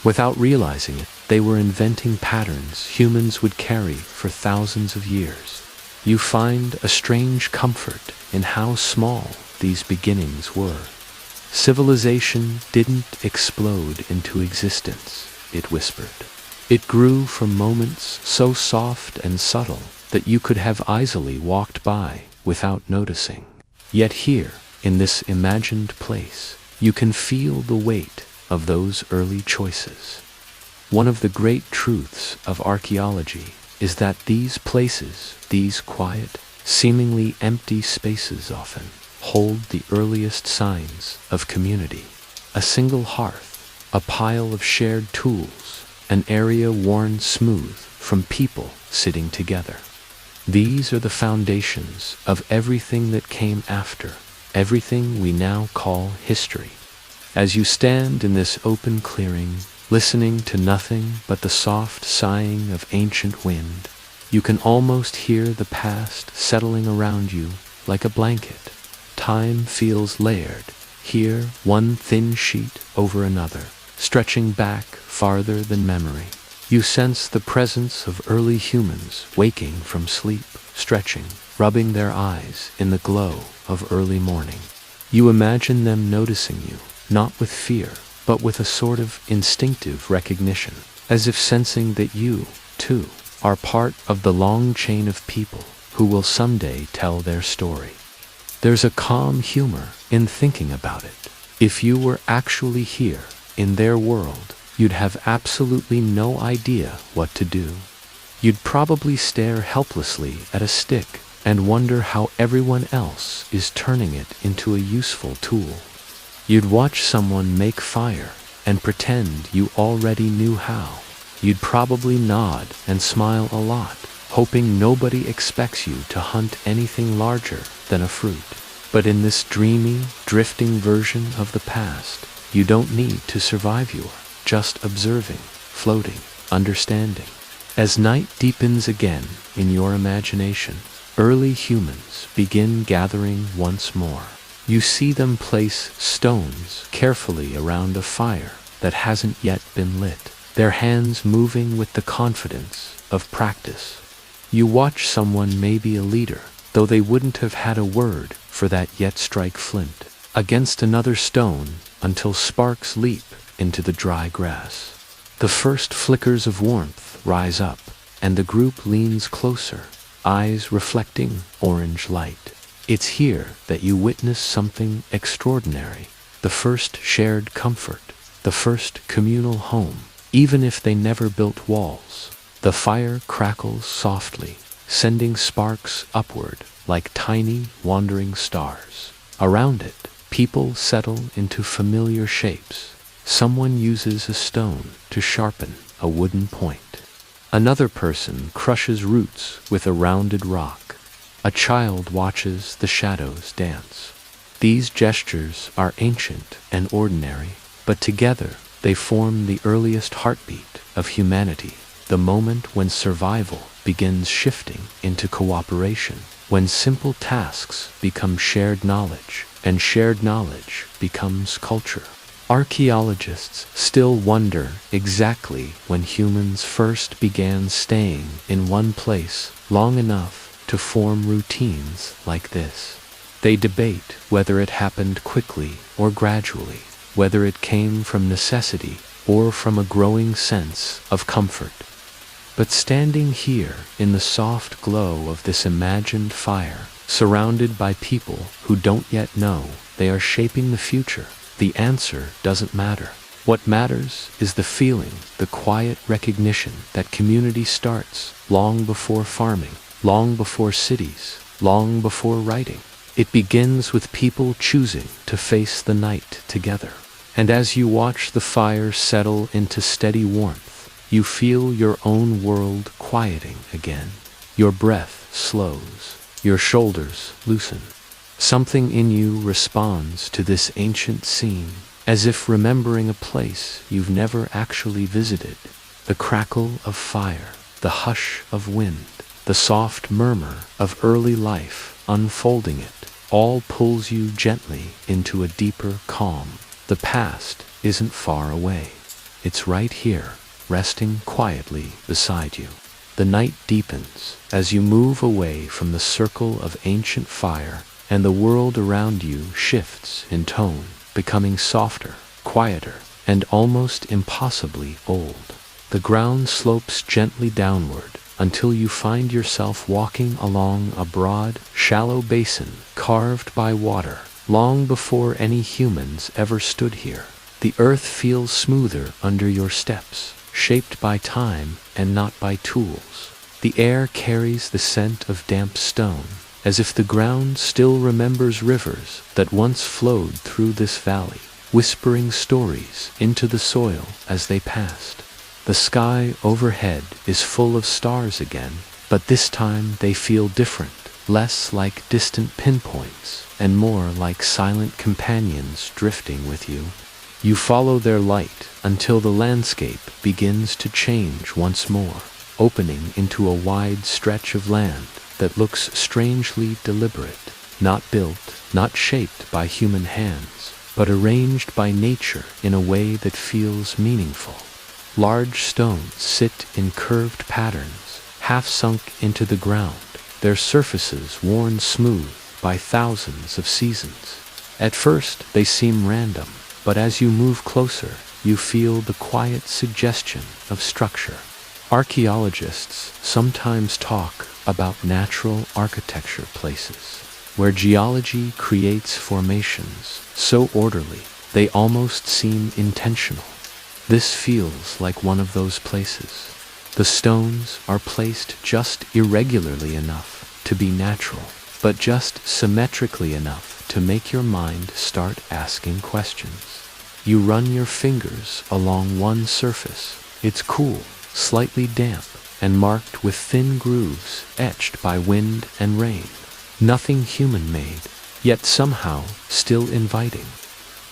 Without realizing it, they were inventing patterns humans would carry for thousands of years. You find a strange comfort in how small these beginnings were. Civilization didn't explode into existence, it whispered. It grew from moments so soft and subtle that you could have easily walked by without noticing. Yet here, in this imagined place, you can feel the weight of those early choices. One of the great truths of archaeology is that these places, these quiet, seemingly empty spaces often, hold the earliest signs of community. A single hearth, a pile of shared tools, an area worn smooth from people sitting together. These are the foundations of everything that came after, everything we now call history. As you stand in this open clearing, listening to nothing but the soft sighing of ancient wind, you can almost hear the past settling around you like a blanket. Time feels layered, here one thin sheet over another, stretching back farther than memory. You sense the presence of early humans waking from sleep, stretching, rubbing their eyes in the glow of early morning. You imagine them noticing you, not with fear, but with a sort of instinctive recognition, as if sensing that you, too, are part of the long chain of people who will someday tell their story. There's a calm humor in thinking about it. If you were actually here, in their world, you'd have absolutely no idea what to do. You'd probably stare helplessly at a stick and wonder how everyone else is turning it into a useful tool. You'd watch someone make fire and pretend you already knew how. You'd probably nod and smile a lot, hoping nobody expects you to hunt anything larger than a fruit. But in this dreamy, drifting version of the past, you don't need to survive, you're just observing, floating, understanding. As night deepens again in your imagination, early humans begin gathering once more. You see them place stones carefully around a fire that hasn't yet been lit, their hands moving with the confidence of practice. You watch someone, maybe a leader, though they wouldn't have had a word for that yet, strike flint against another stone until sparks leap into the dry grass. The first flickers of warmth rise up, and the group leans closer, eyes reflecting orange light. It's here that you witness something extraordinary, the first shared comfort, the first communal home. Even if they never built walls, the fire crackles softly, sending sparks upward like tiny wandering stars. Around it, people settle into familiar shapes. Someone uses a stone to sharpen a wooden point. Another person crushes roots with a rounded rock. A child watches the shadows dance. These gestures are ancient and ordinary, but together they form the earliest heartbeat of humanity, the moment when survival begins shifting into cooperation, when simple tasks become shared knowledge, and shared knowledge becomes culture. Archaeologists still wonder exactly when humans first began staying in one place long enough to form routines like this. They debate whether it happened quickly or gradually, whether it came from necessity or from a growing sense of comfort. But standing here in the soft glow of this imagined fire, surrounded by people who don't yet know they are shaping the future, the answer doesn't matter. What matters is the feeling, the quiet recognition that community starts long before farming, long before cities, long before writing. It begins with people choosing to face the night together. And as you watch the fire settle into steady warmth, you feel your own world quieting again. Your breath slows, your shoulders loosen. Something in you responds to this ancient scene, as if remembering a place you've never actually visited. The crackle of fire, the hush of wind, the soft murmur of early life unfolding it, all pulls you gently into a deeper calm. The past isn't far away. It's right here, resting quietly beside you. The night deepens as you move away from the circle of ancient fire, and the world around you shifts in tone, becoming softer, quieter, and almost impossibly old. The ground slopes gently downward until you find yourself walking along a broad, shallow basin carved by water, long before any humans ever stood here. The earth feels smoother under your steps, shaped by time and not by tools. The air carries the scent of damp stone, as if the ground still remembers rivers that once flowed through this valley, whispering stories into the soil as they passed. The sky overhead is full of stars again, but this time they feel different, less like distant pinpoints and more like silent companions drifting with you. You follow their light until the landscape begins to change once more, opening into a wide stretch of land that looks strangely deliberate, not built, not shaped by human hands, but arranged by nature in a way that feels meaningful. Large stones sit in curved patterns, half sunk into the ground, their surfaces worn smooth by thousands of seasons. At first, they seem random, but as you move closer, you feel the quiet suggestion of structure. Archaeologists sometimes talk about natural architecture places, where geology creates formations so orderly they almost seem intentional. This feels like one of those places. The stones are placed just irregularly enough to be natural, but just symmetrically enough to make your mind start asking questions. You run your fingers along one surface. It's cool, slightly damp, and marked with thin grooves etched by wind and rain. Nothing human-made, yet somehow still inviting.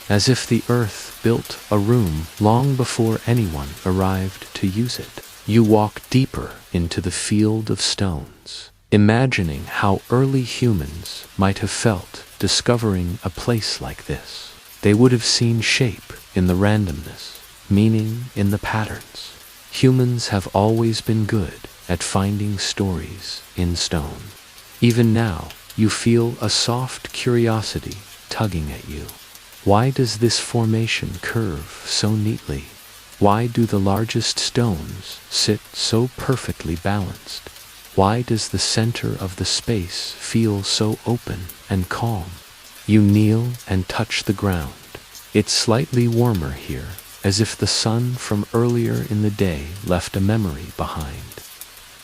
As if the earth built a room long before anyone arrived to use it. You walk deeper into the field of stones, imagining how early humans might have felt discovering a place like this. They would have seen shape in the randomness, meaning in the patterns. Humans have always been good at finding stories in stone. Even now, you feel a soft curiosity tugging at you. Why does this formation curve so neatly? Why do the largest stones sit so perfectly balanced? Why does the center of the space feel so open and calm? You kneel and touch the ground. It's slightly warmer here, as if the sun from earlier in the day left a memory behind.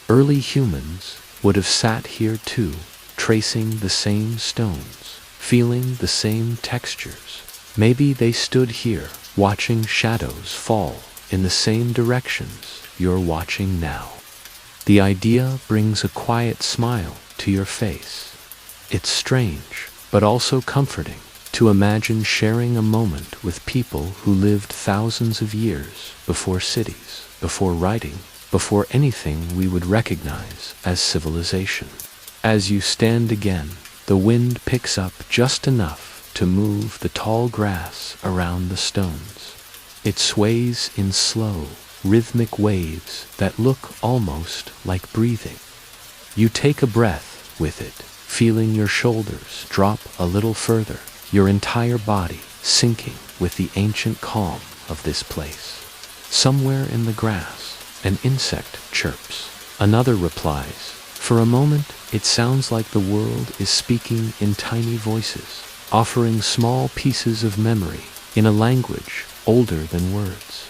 Early humans would have sat here too, tracing the same stones, feeling the same textures. Maybe they stood here, watching shadows fall in the same directions you're watching now. The idea brings a quiet smile to your face. It's strange, but also comforting, to imagine sharing a moment with people who lived thousands of years before cities, before writing, before anything we would recognize as civilization. As you stand again, the wind picks up just enough to move the tall grass around the stones. It sways in slow, rhythmic waves that look almost like breathing. You take a breath with it, feeling your shoulders drop a little further, your entire body sinking with the ancient calm of this place. Somewhere in the grass, an insect chirps. Another replies. For a moment, it sounds like the world is speaking in tiny voices, offering small pieces of memory in a language older than words.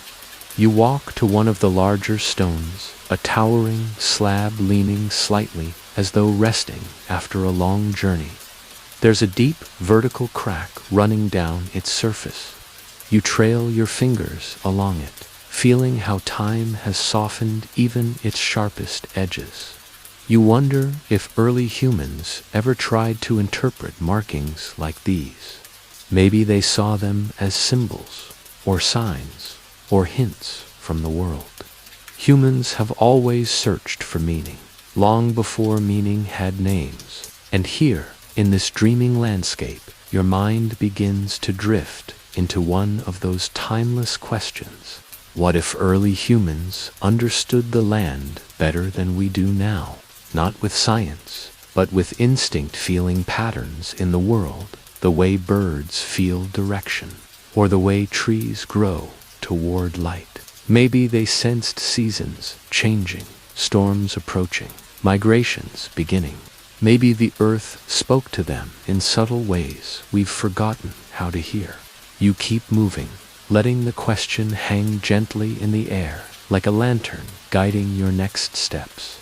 You walk to one of the larger stones, a towering slab leaning slightly as though resting after a long journey. There's a deep vertical crack running down its surface. You trail your fingers along it, feeling how time has softened even its sharpest edges. You wonder if early humans ever tried to interpret markings like these. Maybe they saw them as symbols, or signs, or hints from the world. Humans have always searched for meaning, long before meaning had names. And here, in this dreaming landscape, your mind begins to drift into one of those timeless questions. What if early humans understood the land better than we do now? Not with science, but with instinct, feeling patterns in the world, the way birds feel direction, or the way trees grow toward light. Maybe they sensed seasons changing, storms approaching, migrations beginning. Maybe the earth spoke to them in subtle ways we've forgotten how to hear. You keep moving, letting the question hang gently in the air, like a lantern guiding your next steps.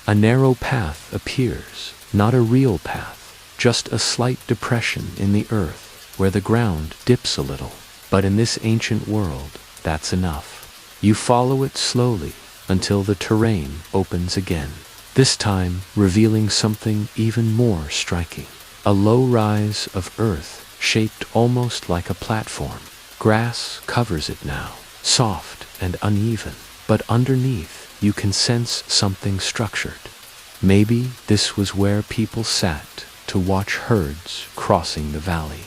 A narrow path appears, not a real path, just a slight depression in the earth where the ground dips a little. But in this ancient world, that's enough. You follow it slowly until the terrain opens again, this time revealing something even more striking. A low rise of earth shaped almost like a platform. Grass covers it now, soft and uneven, but underneath you can sense something structured. Maybe this was where people sat to watch herds crossing the valley.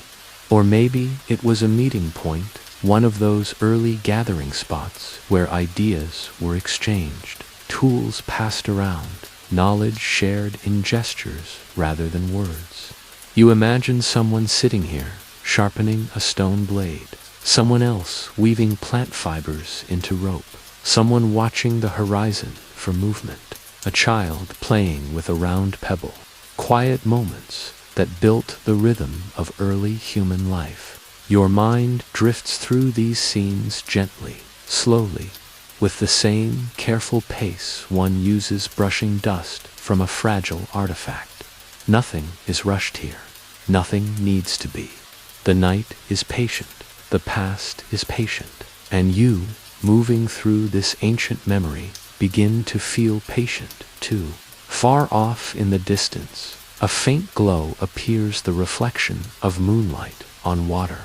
Or maybe it was a meeting point one of those early gathering spots where ideas were exchanged, tools passed around, knowledge shared in gestures rather than words. You imagine someone sitting here, sharpening a stone blade, someone else weaving plant fibers into rope, someone watching the horizon for movement, a child playing with a round pebble, quiet moments that built the rhythm of early human life. Your mind drifts through these scenes gently, slowly, with the same careful pace one uses brushing dust from a fragile artifact. Nothing is rushed here. Nothing needs to be. The night is patient. The past is patient. And you, moving through this ancient memory, begin to feel patient, too. Far off in the distance, a faint glow appears, the reflection of moonlight on water.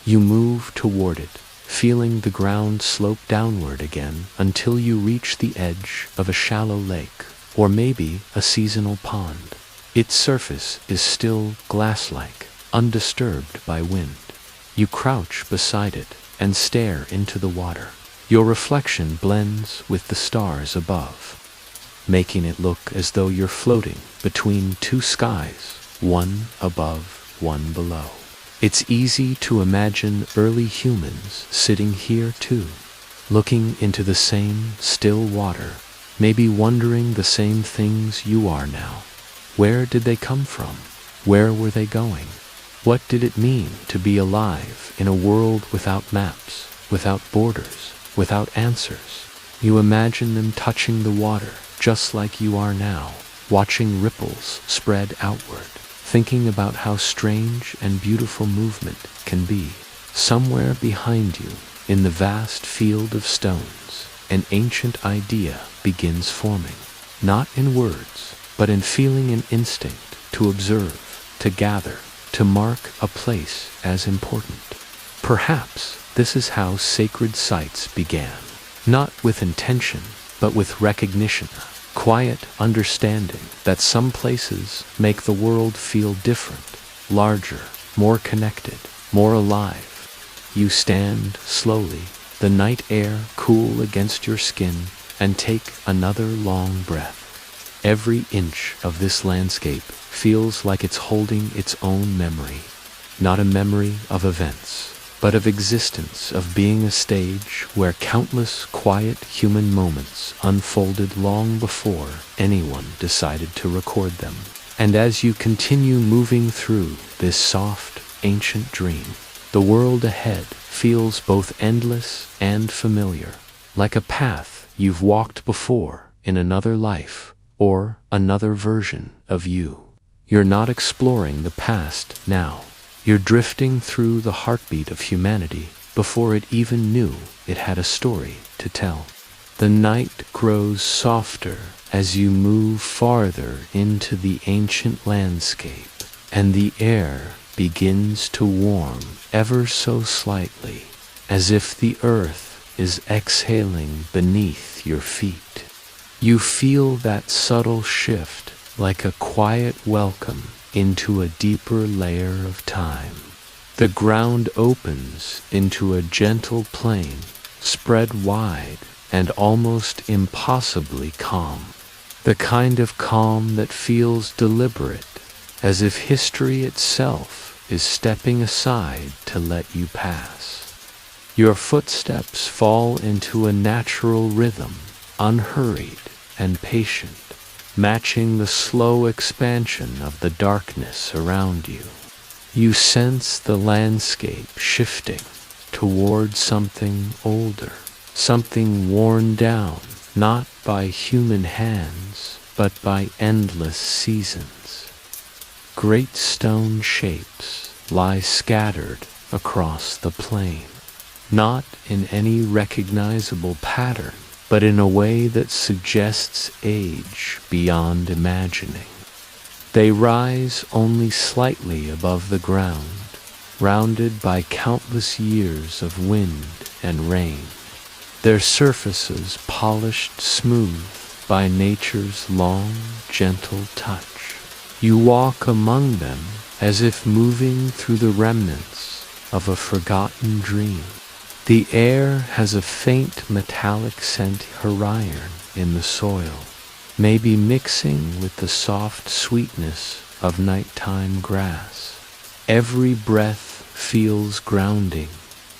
You move toward it, feeling the ground slope downward again until you reach the edge of a shallow lake, or maybe a seasonal pond. Its surface is still glass-like, undisturbed by wind. You crouch beside it and stare into the water. Your reflection blends with the stars above, making it look as though you're floating between two skies, one above, one below. It's easy to imagine early humans sitting here too, looking into the same still water, maybe wondering the same things you are now. Where did they come from? Where were they going? What did it mean to be alive in a world without maps, without borders, without answers? You imagine them touching the water just like you are now, watching ripples spread outward, thinking about how strange and beautiful movement can be. Somewhere behind you, in the vast field of stones, an ancient idea begins forming, not in words, but in feeling and instinct, to observe, to gather, to mark a place as important. Perhaps this is how sacred sites began, not with intention, but with recognition, quiet understanding that some places make the world feel different, larger, more connected, more alive. You stand slowly, the night air cool against your skin, and take another long breath. Every inch of this landscape feels like it's holding its own memory, not a memory of events, but of existence, of being a stage where countless quiet human moments unfolded long before anyone decided to record them. And as you continue moving through this soft, ancient dream, the world ahead feels both endless and familiar, like a path you've walked before in another life, or another version of you. You're not exploring the past now. You're drifting through the heartbeat of humanity before it even knew it had a story to tell. The night grows softer as you move farther into the ancient landscape, and the air begins to warm ever so slightly, as if the earth is exhaling beneath your feet. You feel that subtle shift, like a quiet welcome into a deeper layer of time. The ground opens into a gentle plain, spread wide and almost impossibly calm. The kind of calm that feels deliberate, as if history itself is stepping aside to let you pass. Your footsteps fall into a natural rhythm, unhurried and patient, matching the slow expansion of the darkness around you. You sense the landscape shifting toward something older, something worn down, not by human hands, but by endless seasons. Great stone shapes lie scattered across the plain, not in any recognizable pattern, but in a way that suggests age beyond imagining. They rise only slightly above the ground, rounded by countless years of wind and rain, their surfaces polished smooth by nature's long, gentle touch. You walk among them as if moving through the remnants of a forgotten dream. The air has a faint metallic scent iron in the soil, maybe mixing with the soft sweetness of nighttime grass. Every breath feels grounding,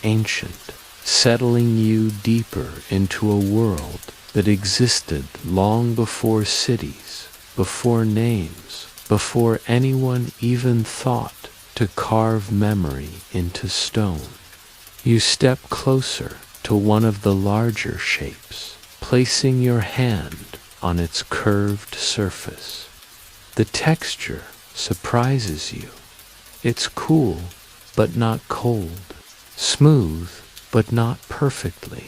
ancient, settling you deeper into a world that existed long before cities, before names, before anyone even thought to carve memory into stone. You step closer to one of the larger shapes, placing your hand on its curved surface. The texture surprises you. It's cool, but not cold, smooth, but not perfectly.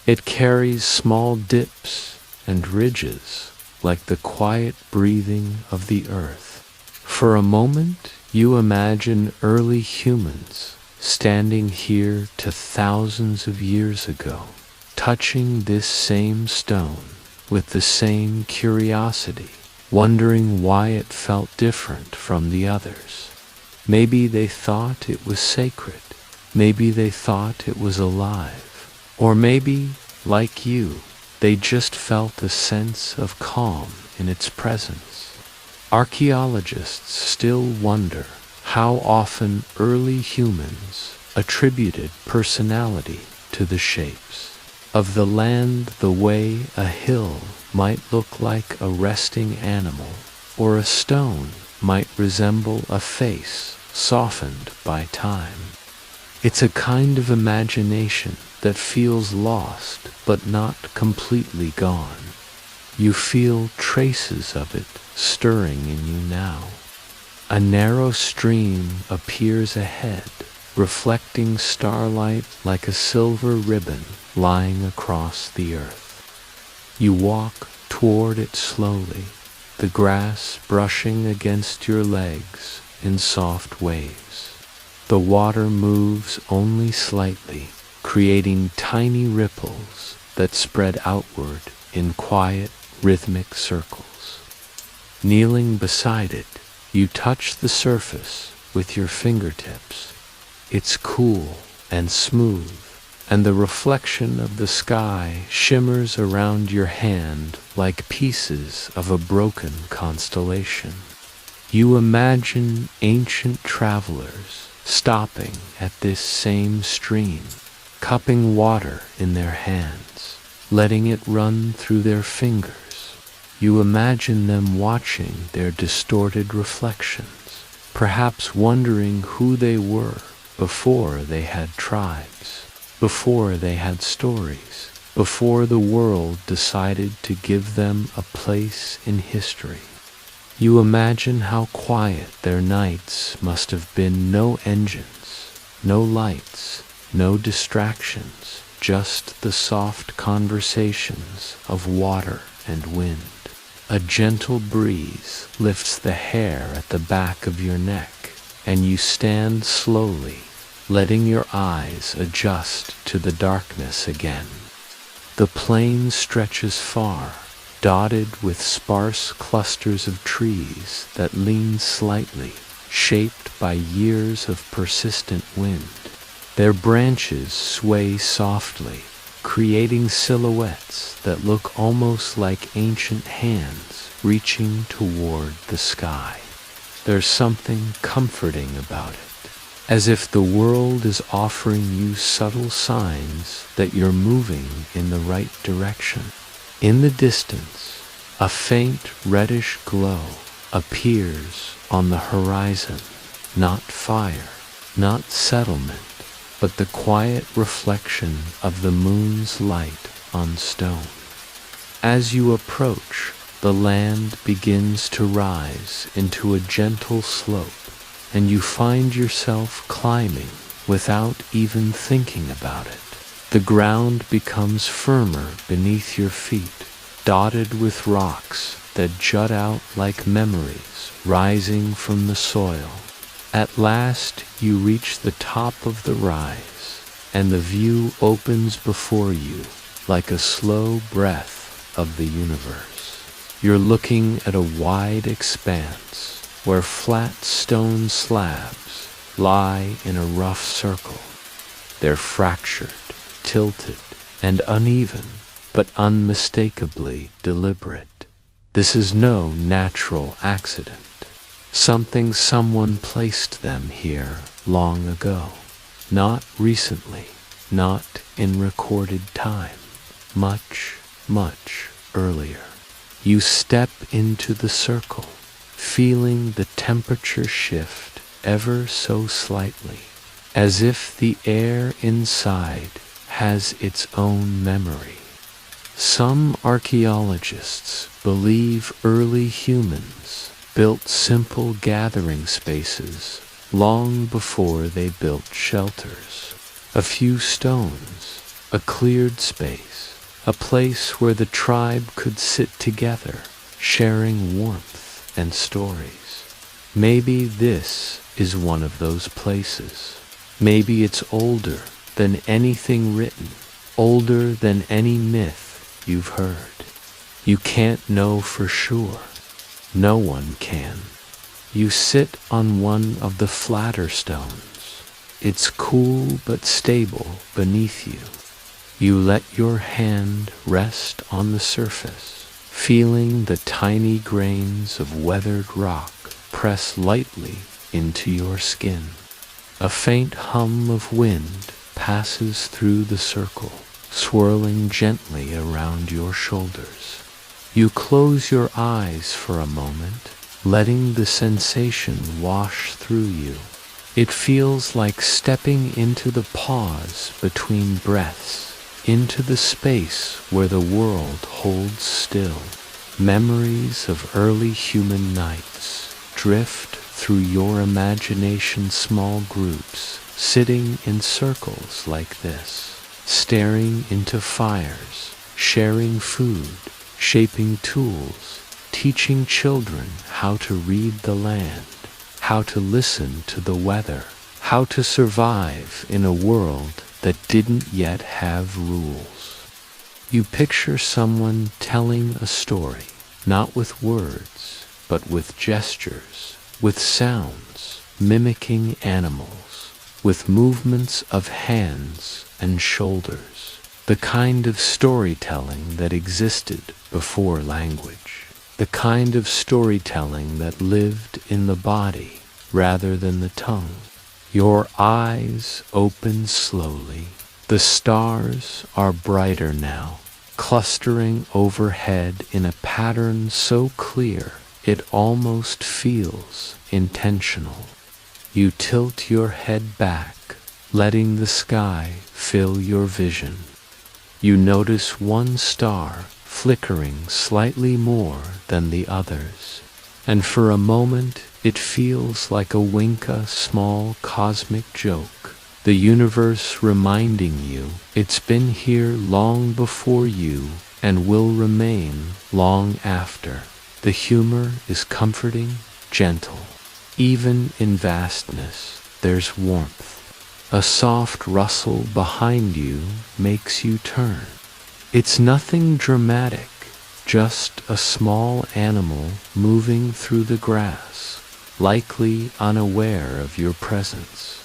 It carries small dips and ridges, like the quiet breathing of the earth. For a moment, you imagine early humans standing here to thousands of years ago, touching this same stone with the same curiosity, wondering why it felt different from the others. Maybe they thought it was sacred. Maybe they thought it was alive. Or maybe, like you, they just felt a sense of calm in its presence. Archaeologists still wonder how often early humans attributed personality to the shapes of the land, the way a hill might look like a resting animal, or a stone might resemble a face softened by time. It's a kind of imagination that feels lost but not completely gone. You feel traces of it stirring in you now. A narrow stream appears ahead, reflecting starlight like a silver ribbon lying across the earth. You walk toward it slowly, the grass brushing against your legs in soft waves. The water moves only slightly, creating tiny ripples that spread outward in quiet, rhythmic circles. Kneeling beside it, you touch the surface with your fingertips. It's cool and smooth, and the reflection of the sky shimmers around your hand like pieces of a broken constellation. You imagine ancient travelers stopping at this same stream, cupping water in their hands, letting it run through their fingers. You imagine them watching their distorted reflections, perhaps wondering who they were before they had tribes, before they had stories, before the world decided to give them a place in history. You imagine how quiet their nights must have been. No engines, no lights, no distractions, just the soft conversations of water and wind. A gentle breeze lifts the hair at the back of your neck, and you stand slowly, letting your eyes adjust to the darkness again. The plain stretches far, dotted with sparse clusters of trees that lean slightly, shaped by years of persistent wind. Their branches sway softly, creating silhouettes that look almost like ancient hands reaching toward the sky. There's something comforting about it, as if the world is offering you subtle signs that you're moving in the right direction. In the distance, a faint reddish glow appears on the horizon, not fire, not settlement, but the quiet reflection of the moon's light on stone. As you approach, the land begins to rise into a gentle slope, and you find yourself climbing without even thinking about it. The ground becomes firmer beneath your feet, dotted with rocks that jut out like memories rising from the soil. At last you reach the top of the rise, and the view opens before you like a slow breath of the universe. You're looking at a wide expanse where flat stone slabs lie in a rough circle. They're fractured, tilted and uneven, but unmistakably deliberate. This is no natural accident. Someone placed them here long ago. Not recently, not in recorded time. Much, much earlier. You step into the circle, feeling the temperature shift ever so slightly, as if the air inside has its own memory. Some archaeologists believe early humans built simple gathering spaces long before they built shelters. A few stones, a cleared space, a place where the tribe could sit together, sharing warmth and stories. Maybe this is one of those places. Maybe it's older than anything written, older than any myth you've heard. You can't know for sure. No one can. You sit on one of the flatter stones. It's cool but stable beneath you. You let your hand rest on the surface, feeling the tiny grains of weathered rock press lightly into your skin. A faint hum of wind passes through the circle, swirling gently around your shoulders. You close your eyes for a moment, letting the sensation wash through you. It feels like stepping into the pause between breaths, into the space where the world holds still. Memories of early human nights drift through your imagination, small groups sitting in circles like this, staring into fires, sharing food, shaping tools, teaching children how to read the land, how to listen to the weather, how to survive in a world that didn't yet have rules. You picture someone telling a story, not with words, but with gestures, with sounds, mimicking animals, with movements of hands and shoulders, the kind of storytelling that existed before language, the kind of storytelling that lived in the body rather than the tongue. Your eyes open slowly. The stars are brighter now, clustering overhead in a pattern so clear it almost feels intentional. You tilt your head back, letting the sky fill your vision. You notice one star flickering slightly more than the others, and for a moment it feels like a wink, a small cosmic joke, the universe reminding you it's been here long before you and will remain long after. The humor is comforting, gentle. Even in vastness, there's warmth. A soft rustle behind you makes you turn. It's nothing dramatic, just a small animal moving through the grass, likely unaware of your presence.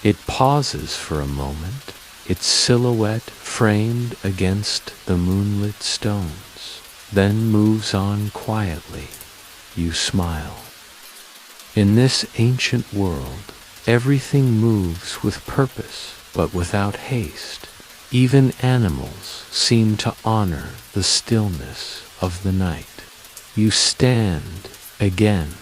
It pauses for a moment, its silhouette framed against the moonlit stones, then moves on quietly. You smile. In this ancient world, everything moves with purpose, but without haste. Even animals seem to honor the stillness of the night. You stand again,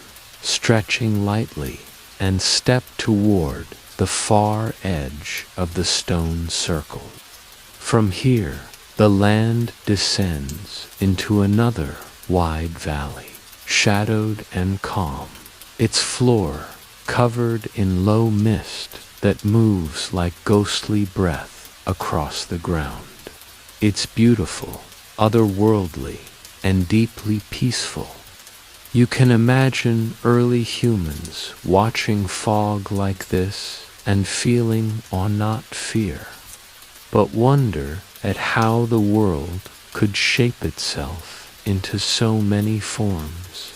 stretching lightly, and step toward the far edge of the stone circle. From here, the land descends into another wide valley, shadowed and calm, its floor covered in low mist that moves like ghostly breath across the ground. It's beautiful, otherworldly, and deeply peaceful. You can imagine early humans watching fog like this and feeling not fear, but wonder at how the world could shape itself into so many forms.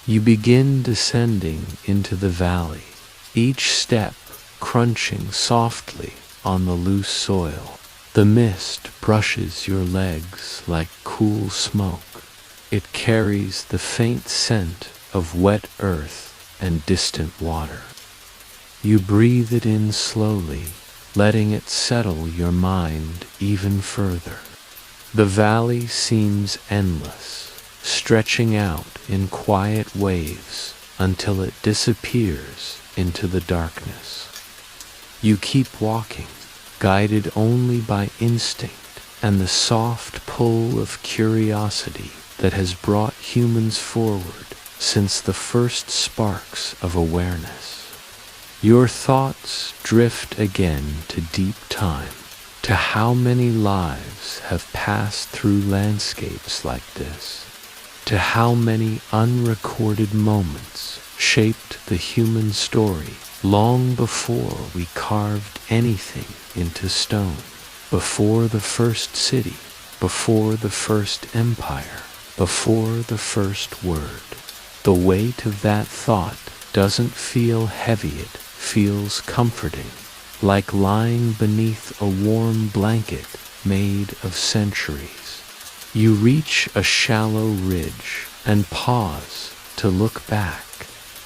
You begin descending into the valley, each step crunching softly on the loose soil. The mist brushes your legs like cool smoke. It carries the faint scent of wet earth and distant water. You breathe it in slowly, letting it settle your mind even further. The valley seems endless, stretching out in quiet waves until it disappears into the darkness. You keep walking, guided only by instinct and the soft pull of curiosity that has brought humans forward since the first sparks of awareness. Your thoughts drift again to deep time, to how many lives have passed through landscapes like this, to how many unrecorded moments shaped the human story long before we carved anything into stone, before the first city, before the first empire, before the first word. The weight of that thought doesn't feel heavy, it feels comforting, like lying beneath a warm blanket made of centuries. You reach a shallow ridge and pause to look back.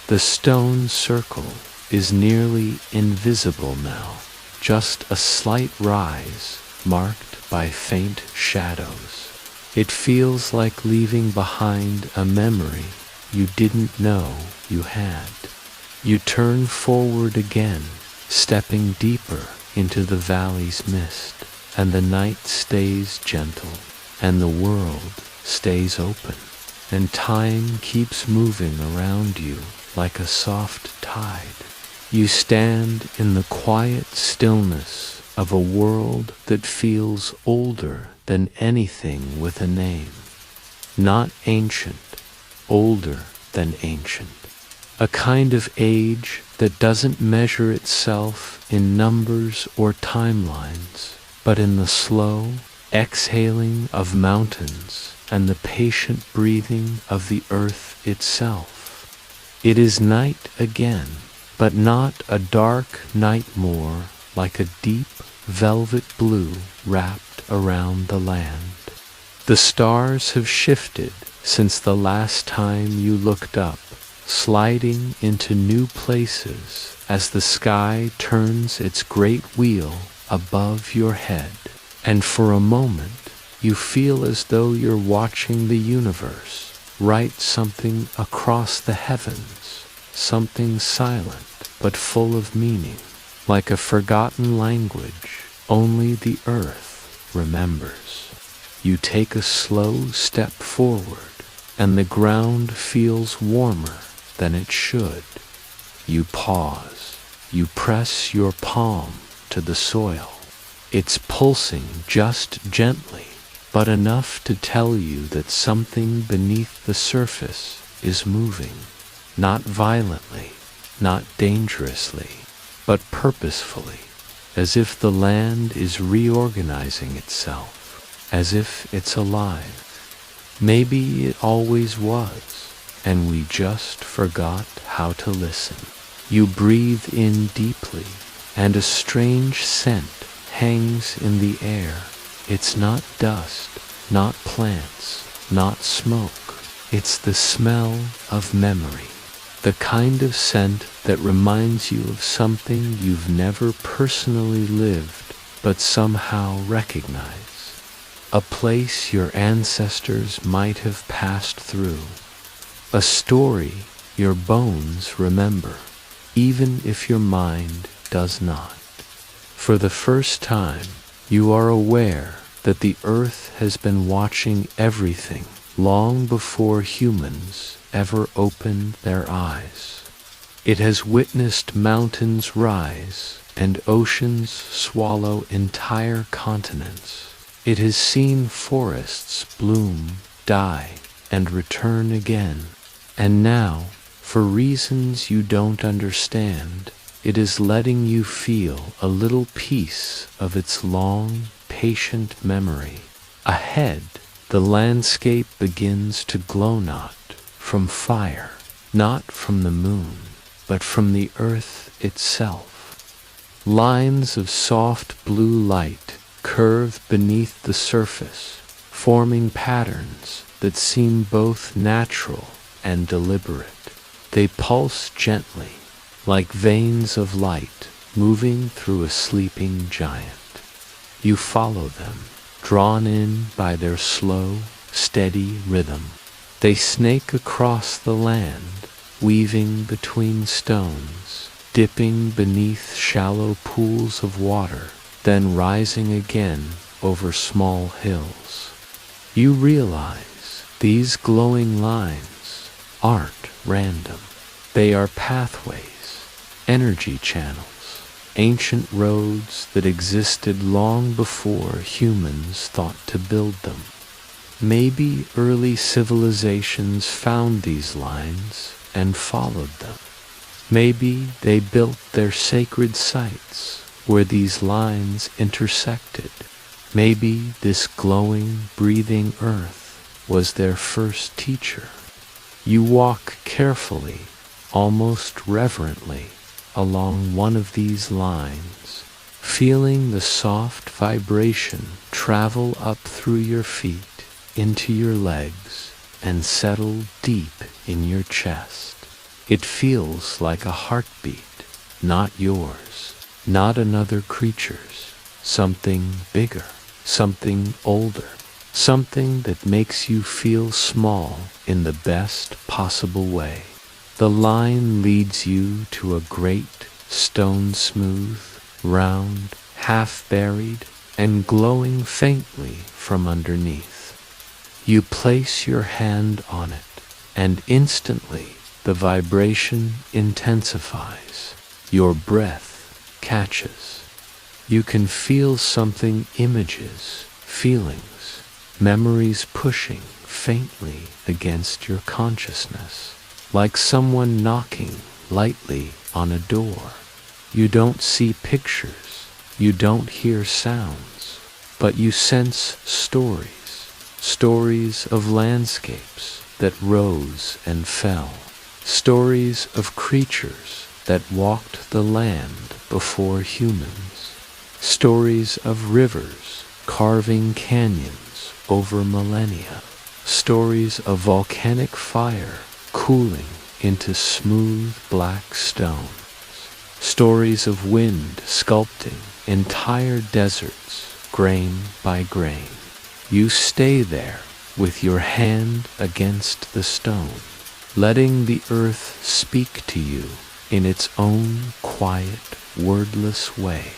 The stone circle is nearly invisible now, just a slight rise marked by faint shadows. It feels like leaving behind a memory you didn't know you had. You turn forward again, stepping deeper into the valley's mist, and the night stays gentle, and the world stays open, and time keeps moving around you like a soft tide. You stand in the quiet stillness of a world that feels older than anything with a name. Not ancient, older than ancient. A kind of age that doesn't measure itself in numbers or timelines, but in the slow exhaling of mountains and the patient breathing of the earth itself. It is night again, but not a dark night more, like a deep velvet blue wrapped around the land. The stars have shifted since the last time you looked up, sliding into new places as the sky turns its great wheel above your head, and for a moment you feel as though you're watching the universe write something across the heavens, something silent but full of meaning, like a forgotten language only the earth remembers. You take a slow step forward, and the ground feels warmer than it should. You pause. You press your palm to the soil. It's pulsing just gently, but enough to tell you that something beneath the surface is moving. Not violently, not dangerously, but purposefully, as if the land is reorganizing itself, as if it's alive. Maybe it always was, and we just forgot how to listen. You breathe in deeply, and a strange scent hangs in the air. It's not dust, not plants, not smoke. It's the smell of memory, the kind of scent that reminds you of something you've never personally lived, but somehow recognize. A place your ancestors might have passed through. A story your bones remember, even if your mind does not. For the first time, you are aware that the earth has been watching everything long before humans ever opened their eyes. It has witnessed mountains rise and oceans swallow entire continents. It has seen forests bloom, die, and return again. And now, for reasons you don't understand, it is letting you feel a little piece of its long, patient memory. Ahead, the landscape begins to glow, not from fire, not from the moon, but from the earth itself. Lines of soft blue light curve beneath the surface, forming patterns that seem both natural and deliberate. They pulse gently, like veins of light moving through a sleeping giant. You follow them, drawn in by their slow, steady rhythm. They snake across the land, weaving between stones, dipping beneath shallow pools of water, then rising again over small hills. You realize these glowing lines aren't random. They are pathways, energy channels, ancient roads that existed long before humans thought to build them. Maybe early civilizations found these lines and followed them. Maybe they built their sacred sites where these lines intersected. Maybe this glowing, breathing earth was their first teacher. You walk carefully, almost reverently, along one of these lines, feeling the soft vibration travel up through your feet, into your legs, and settle deep in your chest. It feels like a heartbeat, not yours, not another creature's, something bigger, something older, something that makes you feel small in the best possible way. The line leads you to a great, stone-smooth, round, half-buried, and glowing faintly from underneath. You place your hand on it, and instantly the vibration intensifies. Your breath catches. You can feel something, images, feelings, memories pushing faintly against your consciousness, like someone knocking lightly on a door. You don't see pictures, you don't hear sounds, but you sense stories. Stories of landscapes that rose and fell. Stories of creatures that walked the land before humans. Stories of rivers carving canyons over millennia. Stories of volcanic fire cooling into smooth black stones. Stories of wind sculpting entire deserts grain by grain. You stay there with your hand against the stone, letting the earth speak to you in its own quiet, wordless way.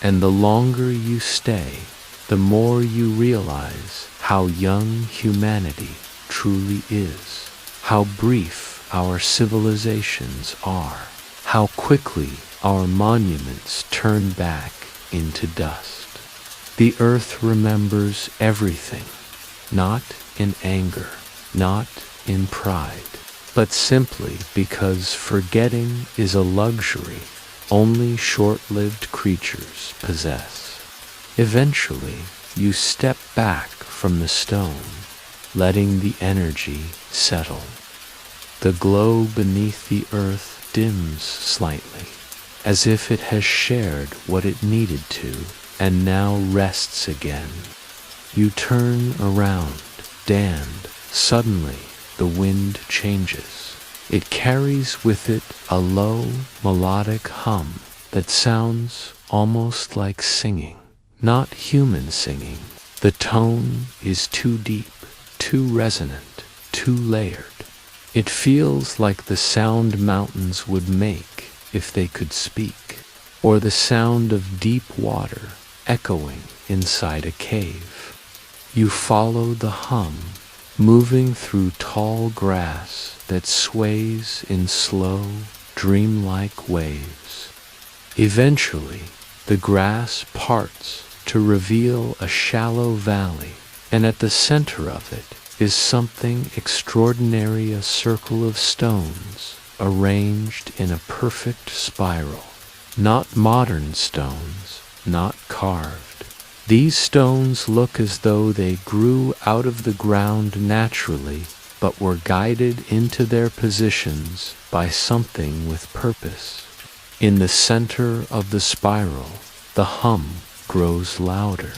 And the longer you stay, the more you realize how young humanity truly is, how brief our civilizations are, how quickly our monuments turn back into dust. The earth remembers everything, not in anger, not in pride, but simply because forgetting is a luxury only short-lived creatures possess. Eventually, you step back from the stone, letting the energy settle. The glow beneath the earth dims slightly, as if it has shared what it needed to, and now rests again. You turn around, damned. Suddenly, the wind changes. It carries with it a low, melodic hum that sounds almost like singing, not human singing. The tone is too deep, too resonant, too layered. It feels like the sound mountains would make if they could speak, or the sound of deep water echoing inside a cave. You follow the hum, moving through tall grass that sways in slow, dreamlike waves. Eventually, the grass parts to reveal a shallow valley, and at the center of it is something extraordinary, a circle of stones arranged in a perfect spiral. Not modern stones, not carved. These stones look as though they grew out of the ground naturally, but were guided into their positions by something with purpose. In the center of the spiral, the hum grows louder.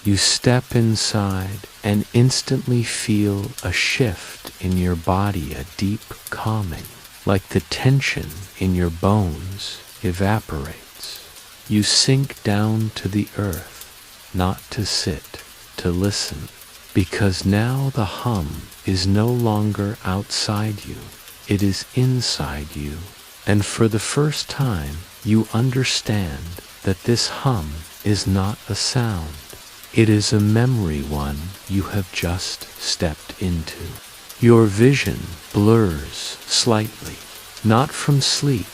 You step inside and instantly feel a shift in your body, a deep calming, like the tension in your bones evaporates. You sink down to the earth, not to sit, to listen, because now the hum is no longer outside you, it is inside you, and for the first time you understand that this hum is not a sound. It is a memory one you have just stepped into. Your vision blurs slightly, not from sleep,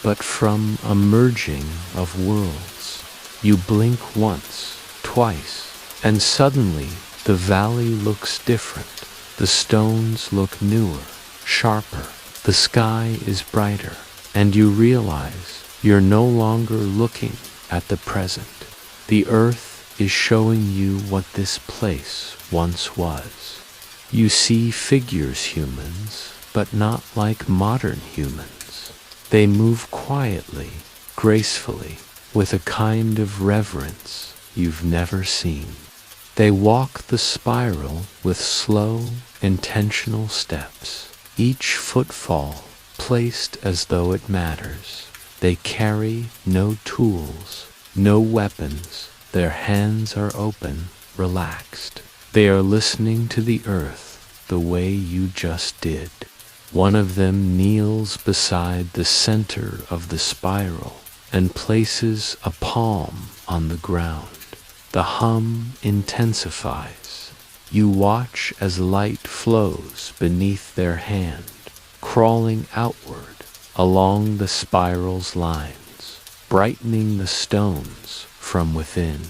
but from a merging of worlds. You blink once, twice, and suddenly the valley looks different. The stones look newer, sharper, the sky is brighter, and you realize you're no longer looking at the present. The earth is showing you what this place once was. You see figures, humans, but not like modern humans. They move quietly, gracefully, with a kind of reverence you've never seen. They walk the spiral with slow, intentional steps, each footfall placed as though it matters. They carry no tools, no weapons. Their hands are open, relaxed. They are listening to the earth the way you just did. One of them kneels beside the center of the spiral and places a palm on the ground. The hum intensifies. You watch as light flows beneath their hand, crawling outward along the spiral's lines, brightening the stones from within.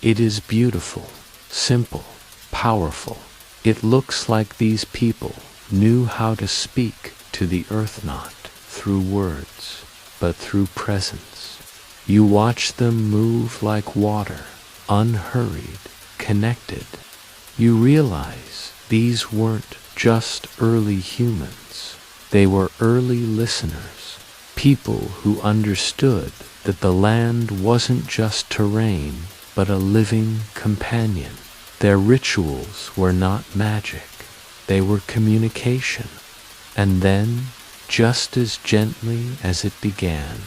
It is beautiful, simple, powerful. It looks like these people knew how to speak to the earth, not through words, but through presence. You watch them move like water, unhurried, connected. You realize these weren't just early humans. They were early listeners, people who understood that the land wasn't just terrain, but a living companion. Their rituals were not magic, they were communication. And then, just as gently as it began,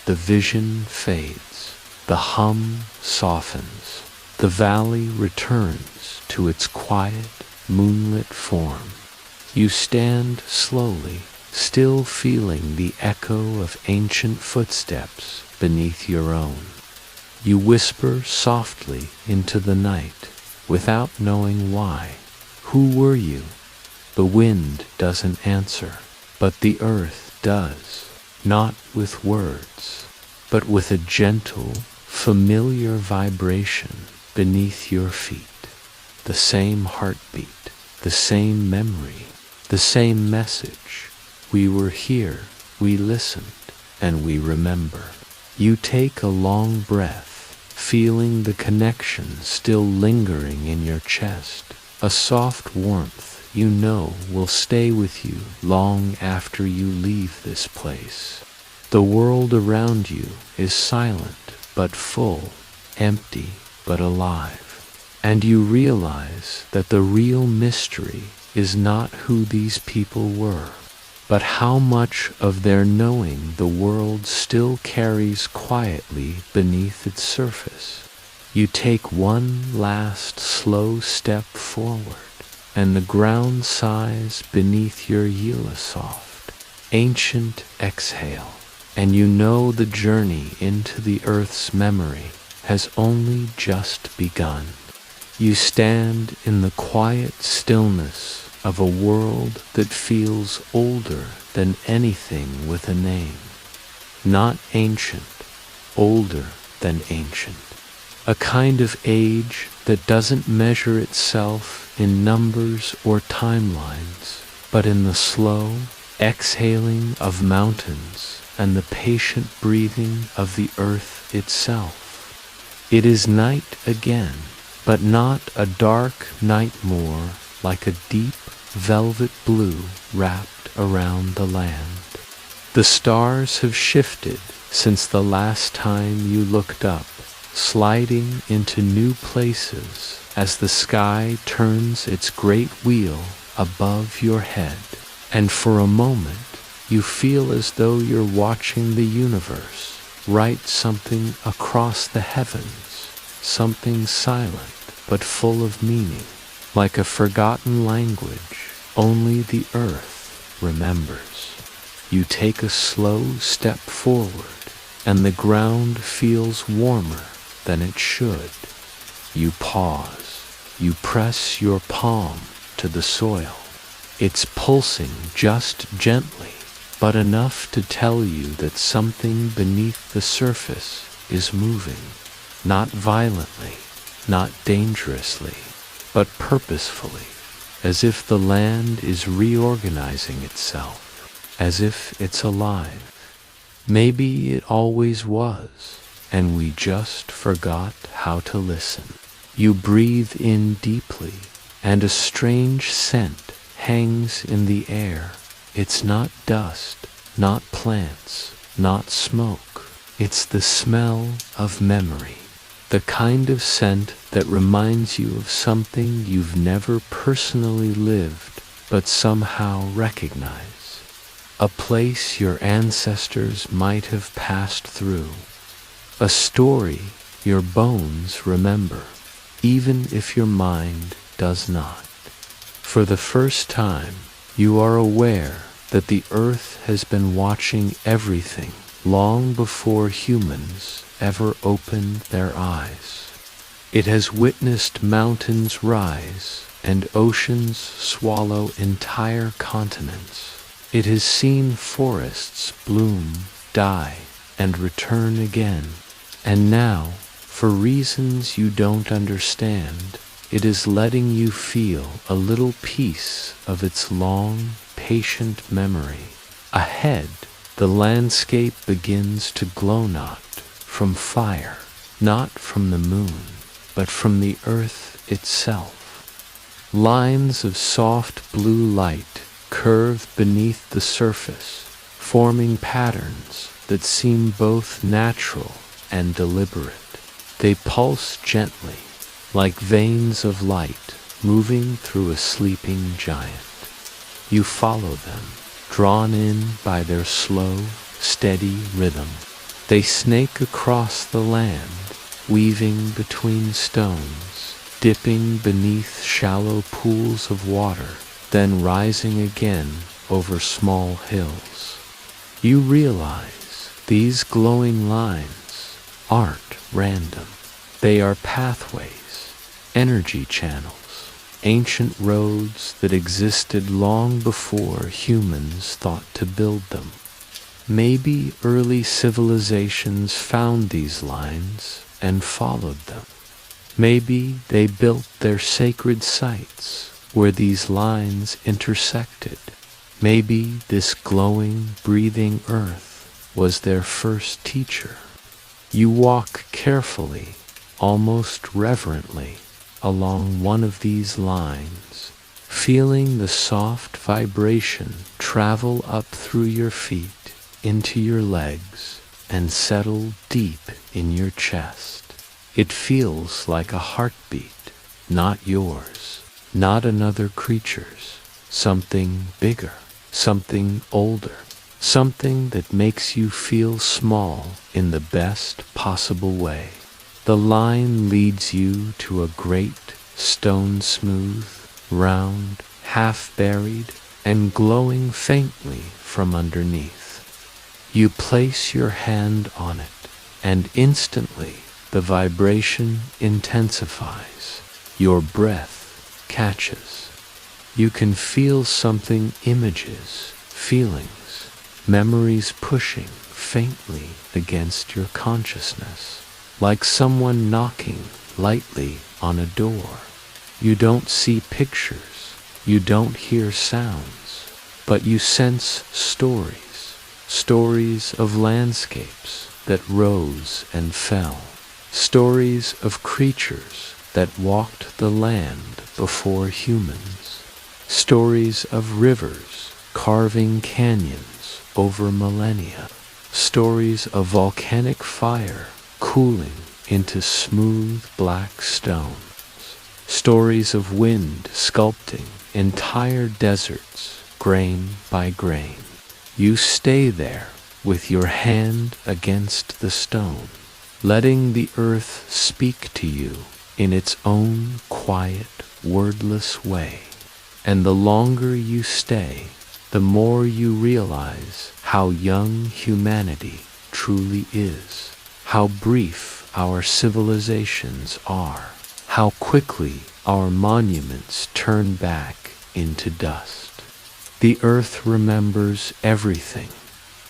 the vision fades, the hum softens, the valley returns to its quiet, moonlit form. You stand slowly, still feeling the echo of ancient footsteps beneath your own. You whisper softly into the night, without knowing why. Who were you? The wind doesn't answer, but the earth does, not with words, but with a gentle, familiar vibration beneath your feet. The same heartbeat, the same memory, the same message. We were here, we listened, and we remember. You take a long breath, feeling the connection still lingering in your chest, a soft warmth you know will stay with you long after you leave this place. The world around you is silent but full, empty but alive, and you realize that the real mystery is not who these people were, but how much of their knowing the world still carries quietly beneath its surface. You take one last slow step forward, and the ground sighs beneath your a soft, ancient exhale, and you know the journey into the earth's memory has only just begun. You stand in the quiet stillness of a world that feels older than anything with a name. Not ancient, older than ancient. A kind of age that doesn't measure itself in numbers or timelines, but in the slow exhaling of mountains and the patient breathing of the earth itself. It is night again, but not a dark night more, like a deep velvet blue wrapped around the land. The stars have shifted since the last time you looked up, sliding into new places as the sky turns its great wheel above your head. And for a moment, you feel as though you're watching the universe write something across the heavens, something silent but full of meaning, like a forgotten language only the earth remembers. You take a slow step forward, and the ground feels warmer than it should. You pause. You press your palm to the soil. It's pulsing just gently, but enough to tell you that something beneath the surface is moving, not violently, not dangerously, but purposefully, as if the land is reorganizing itself, as if it's alive. Maybe it always was, and we just forgot how to listen. You breathe in deeply, and a strange scent hangs in the air. It's not dust, not plants, not smoke. It's the smell of memory, the kind of scent that reminds you of something you've never personally lived but somehow recognize. A place your ancestors might have passed through. A story your bones remember, even if your mind does not. For the first time, you are aware that the earth has been watching everything long before humans ever opened their eyes. It has witnessed mountains rise and oceans swallow entire continents. It has seen forests bloom, die, and return again. And now, for reasons you don't understand, it is letting you feel a little piece of its long, patient memory. Ahead, the landscape begins to glow not from fire, not from the moon, but from the earth itself. Lines of soft blue light curve beneath the surface, forming patterns that seem both natural and deliberate. They pulse gently, like veins of light moving through a sleeping giant. You follow them, drawn in by their slow, steady rhythm. They snake across the land, weaving between stones, dipping beneath shallow pools of water, then rising again over small hills. You realize these glowing lines aren't random. They are pathways, energy channels, ancient roads that existed long before humans thought to build them. Maybe early civilizations found these lines and followed them. Maybe they built their sacred sites where these lines intersected. Maybe this glowing, breathing earth was their first teacher. You walk carefully, almost reverently, along one of these lines, feeling the soft vibration travel up through your feet, into your legs, and settle deep in your chest. It feels like a heartbeat, not yours, not another creature's, something bigger, something older, something that makes you feel small in the best possible way. The line leads you to a great, stone-smooth, round, half-buried, and glowing faintly from underneath. You place your hand on it, and instantly the vibration intensifies. Your breath catches. You can feel something, images, feelings, memories pushing faintly against your consciousness, like someone knocking lightly on a door. You don't see pictures, you don't hear sounds, but you sense stories of landscapes that rose and fell, stories of creatures that walked the land before humans, stories of rivers carving canyons over millennia, stories of volcanic fire cooling into smooth black stone. Stories of wind sculpting entire deserts, grain by grain. You stay there with your hand against the stone, letting the earth speak to you in its own quiet, wordless way. And the longer you stay, the more you realize how young humanity truly is, how brief our civilizations are, how quickly our monuments turn back into dust. The earth remembers everything,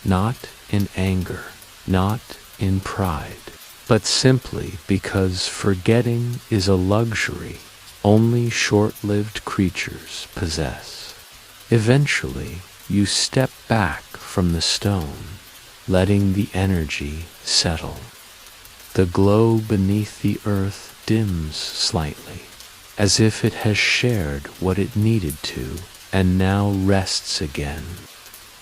not in anger, not in pride, but simply because forgetting is a luxury only short-lived creatures possess. Eventually, you step back from the stone, letting the energy settle. The glow beneath the earth dims slightly, as if it has shared what it needed to and now rests again.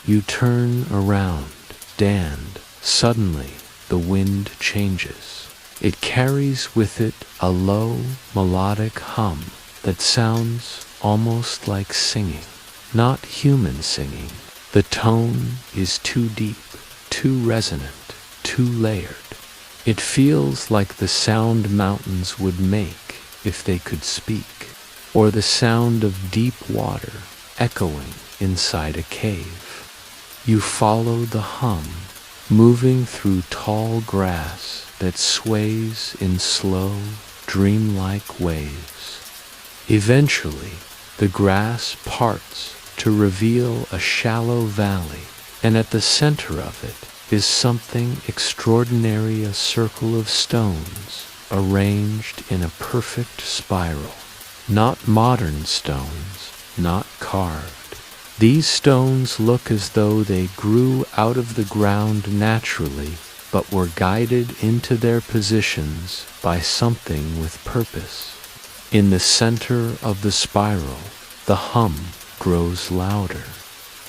You turn around, and suddenly the wind changes. It carries with it a low, melodic hum that sounds almost like singing, not human singing. The tone is too deep, too resonant, too layered. It feels like the sound mountains would make if they could speak, or the sound of deep water echoing inside a cave. You follow the hum, moving through tall grass that sways in slow, dreamlike waves. Eventually, the grass parts to reveal a shallow valley, and at the center of it is something extraordinary, a circle of stones arranged in a perfect spiral. Not modern stones, not carved. These stones look as though they grew out of the ground naturally, but were guided into their positions by something with purpose. In the center of the spiral, the hum grows louder.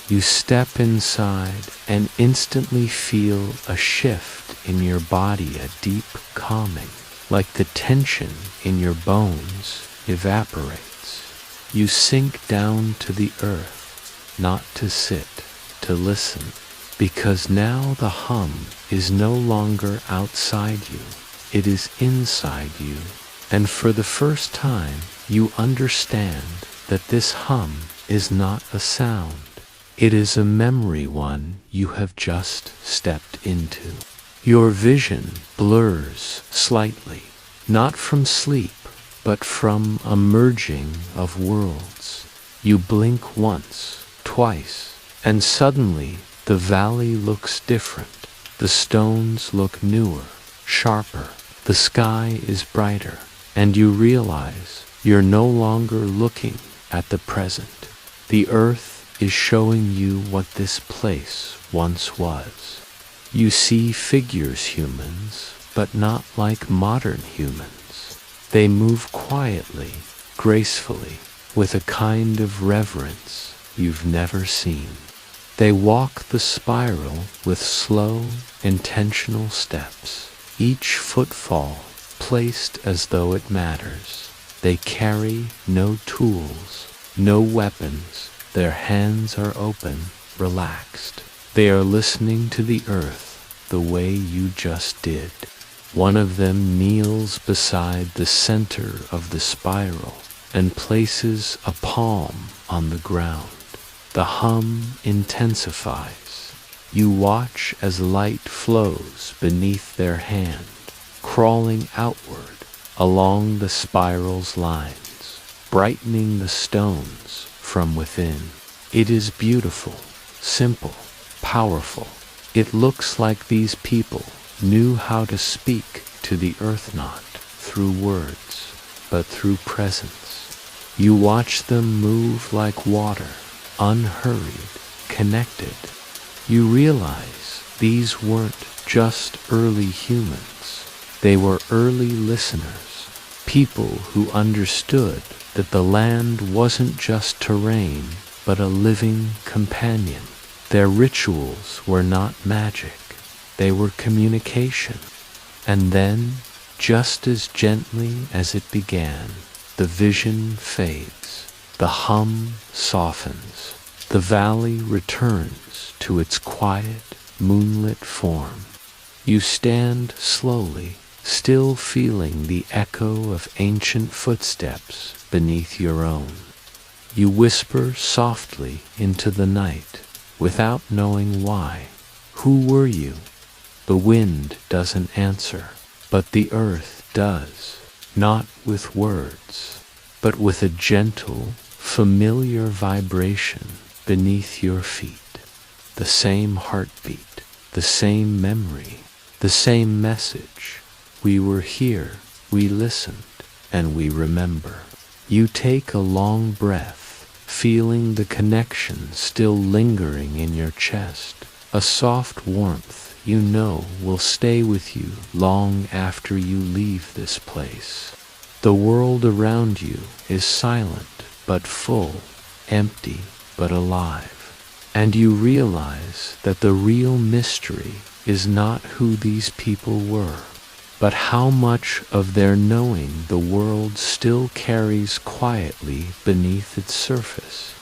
You step inside and instantly feel a shift in your body, a deep calming, like the tension in your bones evaporates. You sink down to the earth, not to sit, to listen, because now the hum is no longer outside you, it is inside you, and for the first time you understand that this hum is not a sound. It is a memory, one you have just stepped into. Your vision blurs slightly, not from sleep, but from a merging of worlds. You blink once, twice, and suddenly the valley looks different. The stones look newer, sharper, the sky is brighter, and you realize you're no longer looking at the present. The earth is showing you what this place once was. You see figures, humans, but not like modern humans. They move quietly, gracefully, with a kind of reverence you've never seen. They walk the spiral with slow, intentional steps, each footfall placed as though it matters. They carry no tools, no weapons. Their hands are open, relaxed. They are listening to the earth the way you just did. One of them kneels beside the center of the spiral and places a palm on the ground. The hum intensifies. You watch as light flows beneath their hand, crawling outward along the spiral's lines, brightening the stones from within. It is beautiful, simple, powerful. It looks like these people knew how to speak to the earth, not through words, but through presence. You watch them move like water, unhurried, connected. You realize these weren't just early humans. They were early listeners, people who understood that the land wasn't just terrain, but a living companion. Their rituals were not magic, they were communication. And then Just as gently as it began, the vision fades, the hum softens, the valley returns to its quiet, moonlit form. You stand slowly, still feeling the echo of ancient footsteps beneath your own. You whisper softly into the night, without knowing why. Who were you? The wind doesn't answer, but the earth does, not with words, but with a gentle, familiar vibration beneath your feet. The same heartbeat, the same memory, the same message. We were here, we listened, and we remember. You take a long breath, feeling the connection still lingering in your chest, a soft warmth you know will stay with you long after you leave this place. The world around you is silent but full, empty but alive, and you realize that the real mystery is not who these people were, but how much of their knowing the world still carries quietly beneath its surface.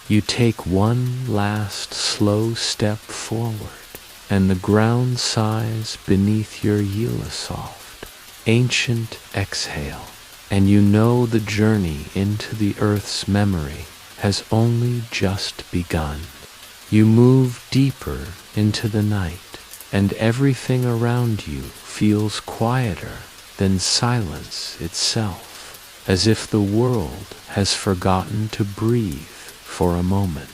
You take one last slow step forward, and the ground sighs beneath your a soft, ancient exhale, and you know the journey into the earth's memory has only just begun. You move deeper into the night, and everything around you feels quieter than silence itself, as if the world has forgotten to breathe for a moment.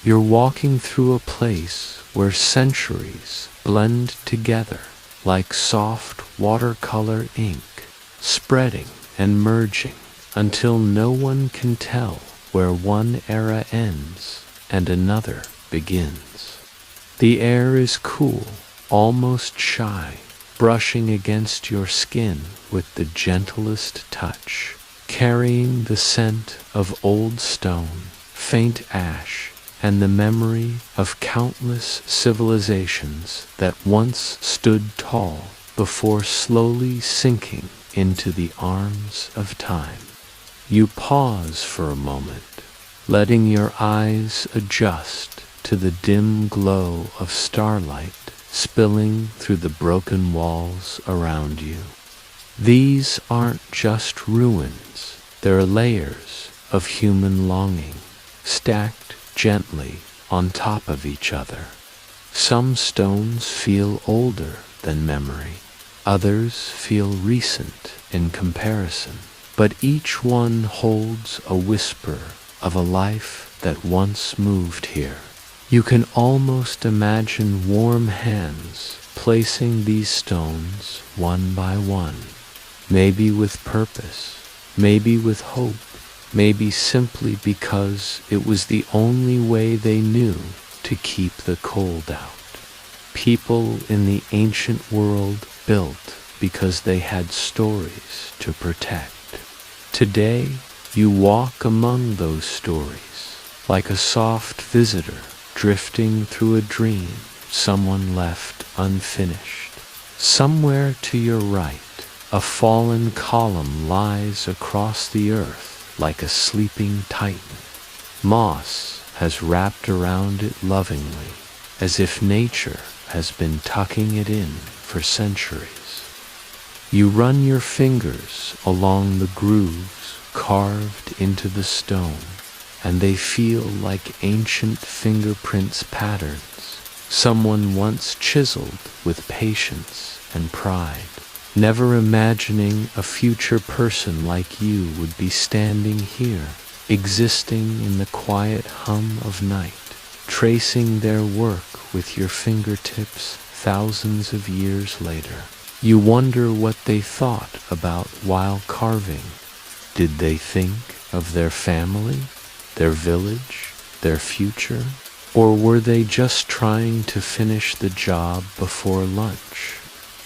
You're walking through a place where centuries blend together like soft watercolor ink, spreading and merging until no one can tell where one era ends and another begins. The air is cool, almost shy, brushing against your skin with the gentlest touch, carrying the scent of old stone, faint ash, and the memory of countless civilizations that once stood tall before slowly sinking into the arms of time. You pause for a moment, letting your eyes adjust to the dim glow of starlight spilling through the broken walls around you. These aren't just ruins, they're layers of human longing, stacked gently on top of each other. Some stones feel older than memory, others feel recent in comparison, but each one holds a whisper of a life that once moved here. You can almost imagine warm hands placing these stones one by one, maybe with purpose, maybe with hope, maybe simply because it was the only way they knew to keep the cold out. People in the ancient world built because they had stories to protect. Today, you walk among those stories, like a soft visitor drifting through a dream someone left unfinished. Somewhere to your right, a fallen column lies across the earth like a sleeping titan. Moss has wrapped around it lovingly, as if nature has been tucking it in for centuries. You run your fingers along the grooves carved into the stone, and they feel like ancient fingerprints patterns someone once chiseled with patience and pride, never imagining a future person like you would be standing here, existing in the quiet hum of night, tracing their work with your fingertips thousands of years later. You wonder what they thought about while carving. Did they think of their family, their village, their future? Or were they just trying to finish the job before lunch?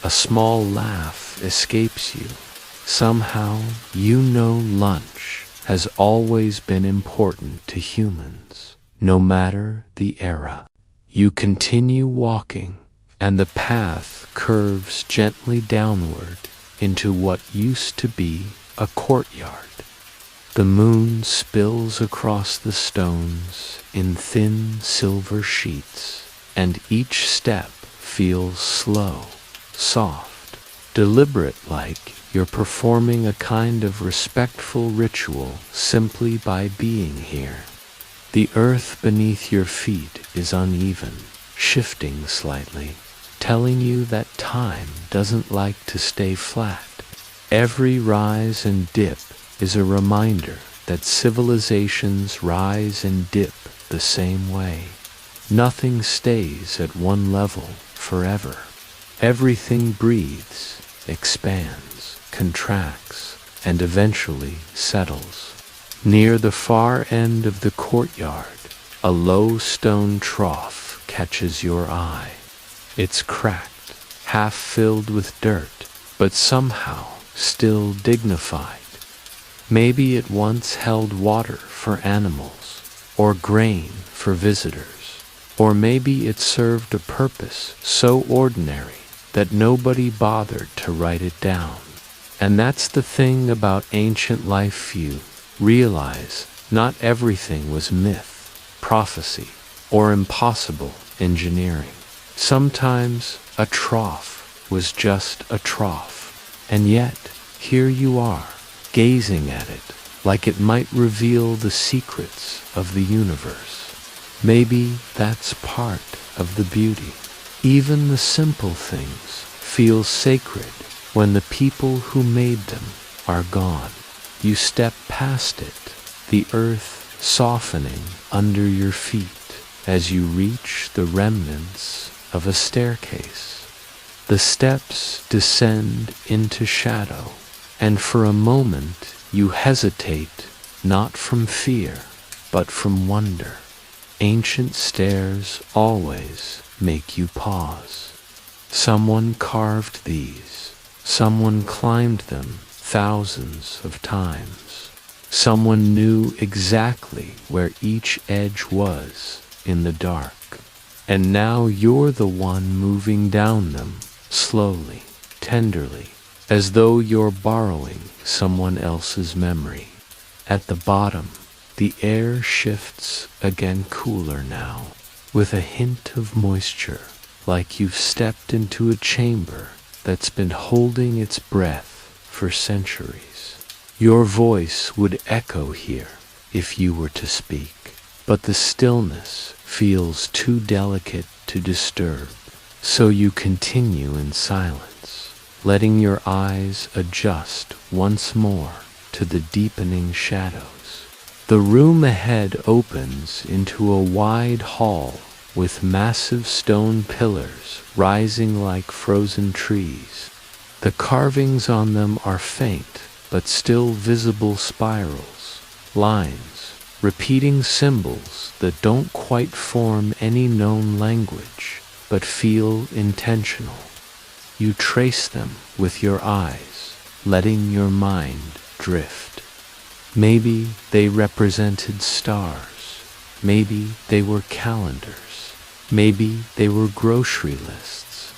A small laugh escapes you. Somehow, you know lunch has always been important to humans, no matter the era. You continue walking, and the path curves gently downward into what used to be a courtyard. The moon spills across the stones in thin silver sheets, and each step feels slow, soft, deliberate, like you're performing a kind of respectful ritual simply by being here. The earth beneath your feet is uneven, shifting slightly, telling you that time doesn't like to stay flat. Every rise and dip is a reminder that civilizations rise and dip the same way. Nothing stays at one level forever. Everything breathes, expands, contracts, and eventually settles. Near the far end of the courtyard, a low stone trough catches your eye. It's cracked, half filled with dirt, but somehow still dignified. Maybe it once held water for animals, or grain for visitors, or maybe it served a purpose so ordinary that nobody bothered to write it down. And that's the thing about ancient life. You realize not everything was myth, prophecy, or impossible engineering. Sometimes a trough was just a trough, and yet here you are, gazing at it like it might reveal the secrets of the universe. Maybe that's part of the beauty. Even the simple things feel sacred when the people who made them are gone. You step past it, the earth softening under your feet as you reach the remnants of a staircase. The steps descend into shadow, and for a moment you hesitate, not from fear, but from wonder. Ancient stairs always make you pause. Someone carved these. Someone climbed them thousands of times. Someone knew exactly where each edge was in the dark. And now you're the one moving down them, slowly, tenderly, as though you're borrowing someone else's memory. At the bottom, the air shifts again, cooler now, with a hint of moisture, like you've stepped into a chamber that's been holding its breath for centuries. Your voice would echo here if you were to speak, but the stillness feels too delicate to disturb, so you continue in silence, letting your eyes adjust once more to the deepening shadows. The room ahead opens into a wide hall with massive stone pillars rising like frozen trees. The carvings on them are faint, but still visible spirals, lines, repeating symbols that don't quite form any known language, but feel intentional. You trace them with your eyes, letting your mind drift. Maybe they represented stars. Maybe they were calendars. Maybe they were grocery lists.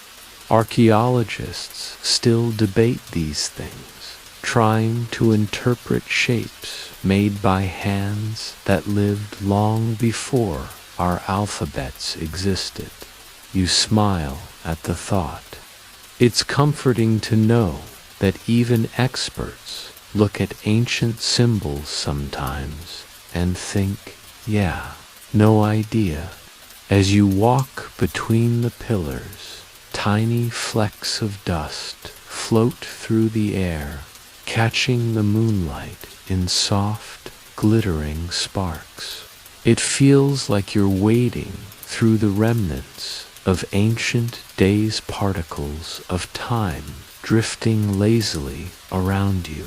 Archaeologists still debate these things, trying to interpret shapes made by hands that lived long before our alphabets existed. You smile at the thought. It's comforting to know that even experts look at ancient symbols sometimes and think, yeah, no idea. As you walk between the pillars, tiny flecks of dust float through the air, catching the moonlight in soft, glittering sparks. It feels like you're wading through the remnants of ancient days, particles of time drifting lazily around you.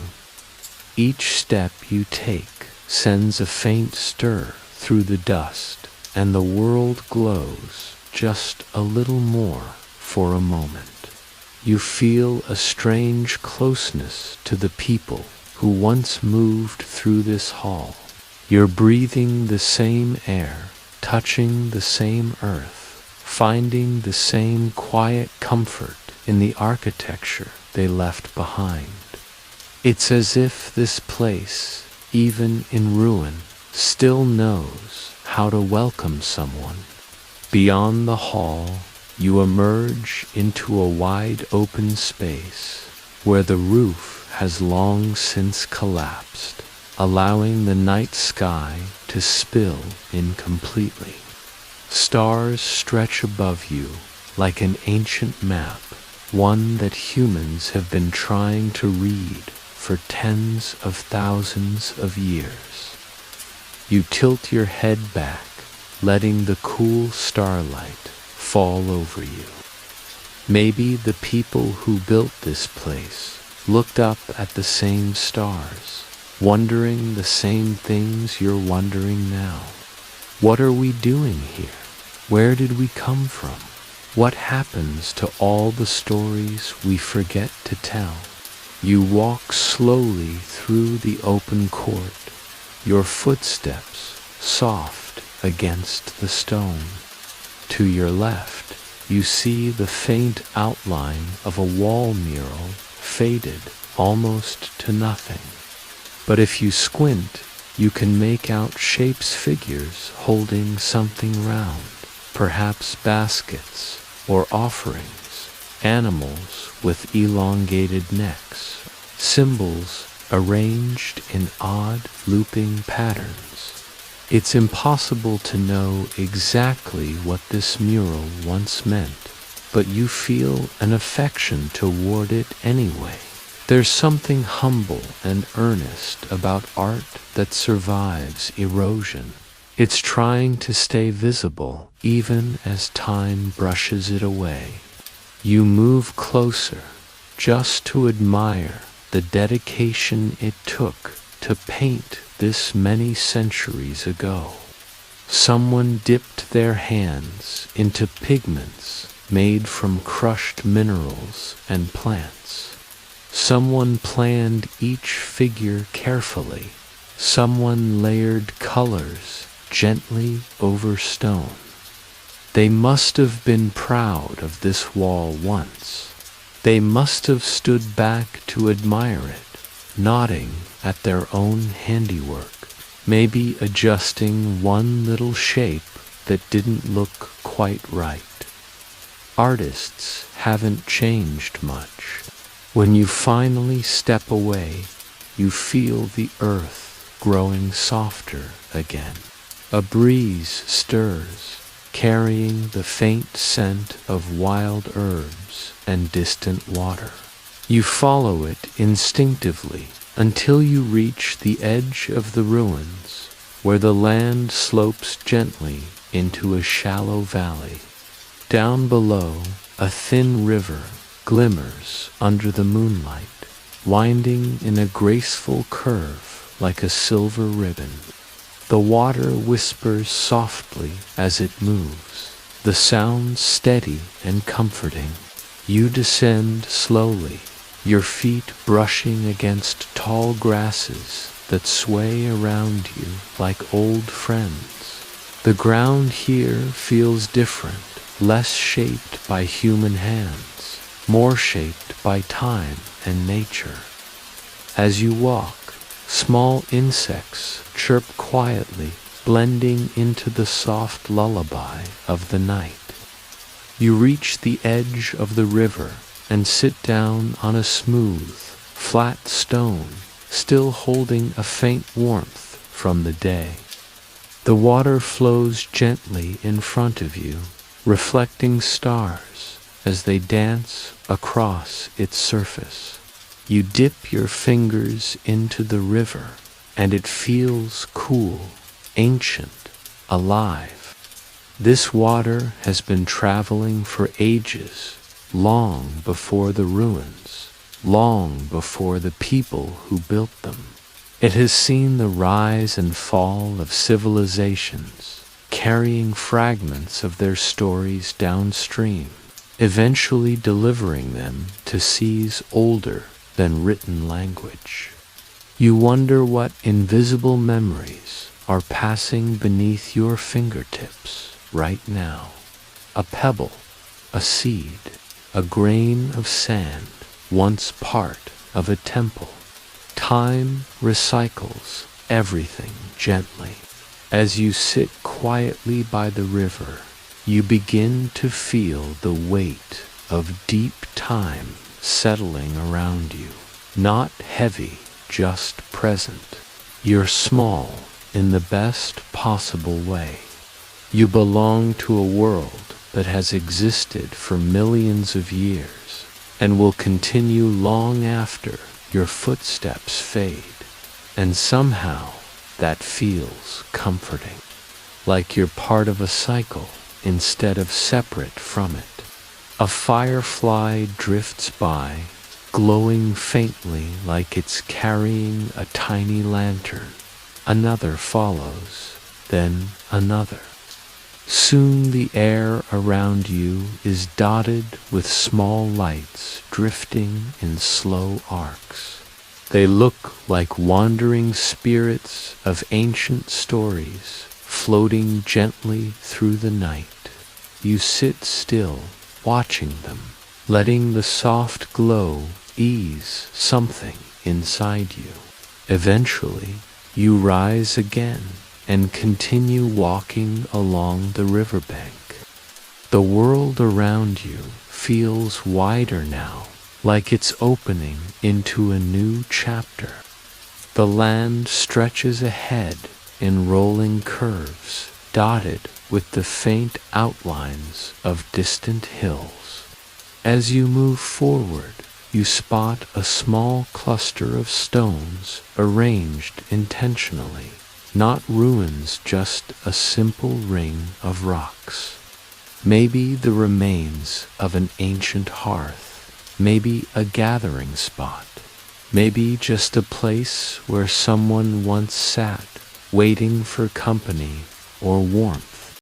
Each step you take sends a faint stir through the dust, and the world glows just a little more for a moment. You feel a strange closeness to the people who once moved through this hall. You're breathing the same air, touching the same earth, finding the same quiet comfort in the architecture they left behind. It's as if this place, even in ruin, still knows how to welcome someone. Beyond the hall, you emerge into a wide open space where the roof has long since collapsed, allowing the night sky to spill in completely. Stars stretch above you like an ancient map, one that humans have been trying to read for tens of thousands of years. You tilt your head back, letting the cool starlight fall over you. Maybe the people who built this place looked up at the same stars, wondering the same things you're wondering now. What are we doing here? Where did we come from? What happens to all the stories we forget to tell? You walk slowly through the open court, your footsteps soft against the stone. To your left, you see the faint outline of a wall mural faded almost to nothing. But if you squint, you can make out shapes, figures holding something round, perhaps baskets or offerings, animals with elongated necks, symbols arranged in odd looping patterns. It's impossible to know exactly what this mural once meant, but you feel an affection toward it anyway. There's something humble and earnest about art that survives erosion. It's trying to stay visible even as time brushes it away. You move closer just to admire the dedication it took to paint this many centuries ago. Someone dipped their hands into pigments made from crushed minerals and plants. Someone planned each figure carefully. Someone layered colors gently over stone. They must have been proud of this wall once. They must have stood back to admire it, nodding at their own handiwork, maybe adjusting one little shape that didn't look quite right. Artists haven't changed much. When you finally step away, you feel the earth growing softer again. A breeze stirs, carrying the faint scent of wild herbs and distant water. You follow it instinctively until you reach the edge of the ruins, where the land slopes gently into a shallow valley. Down below, a thin river glimmers under the moonlight, winding in a graceful curve like a silver ribbon. The water whispers softly as it moves, the sound steady and comforting. You descend slowly, your feet brushing against tall grasses that sway around you like old friends. The ground here feels different, less shaped by human hands, more shaped by time and nature. As you walk, small insects chirp quietly, blending into the soft lullaby of the night. You reach the edge of the river and sit down on a smooth, flat stone, still holding a faint warmth from the day. The water flows gently in front of you, reflecting stars as they dance across its surface. You dip your fingers into the river, and it feels cool, ancient, alive. This water has been traveling for ages, long before the ruins, long before the people who built them. It has seen the rise and fall of civilizations, carrying fragments of their stories downstream, eventually delivering them to seas older than written language. You wonder what invisible memories are passing beneath your fingertips right now. A pebble, a seed, a grain of sand, once part of a temple. Time recycles everything gently. As you sit quietly by the river, you begin to feel the weight of deep time settling around you. Not heavy, just present. You're small in the best possible way. You belong to a world that has existed for millions of years and will continue long after your footsteps fade. And somehow that feels comforting, like you're part of a cycle instead of separate from it. A firefly drifts by, glowing faintly like it's carrying a tiny lantern. Another follows, then another. Soon the air around you is dotted with small lights drifting in slow arcs. They look like wandering spirits of ancient stories floating gently through the night. You sit still, watching them, letting the soft glow ease something inside you. Eventually, you rise again and continue walking along the riverbank. The world around you feels wider now, like it's opening into a new chapter. The land stretches ahead in rolling curves, dotted with the faint outlines of distant hills. As you move forward, you spot a small cluster of stones arranged intentionally. Not ruins, just a simple ring of rocks. Maybe the remains of an ancient hearth, maybe a gathering spot, maybe just a place where someone once sat, waiting for company or warmth.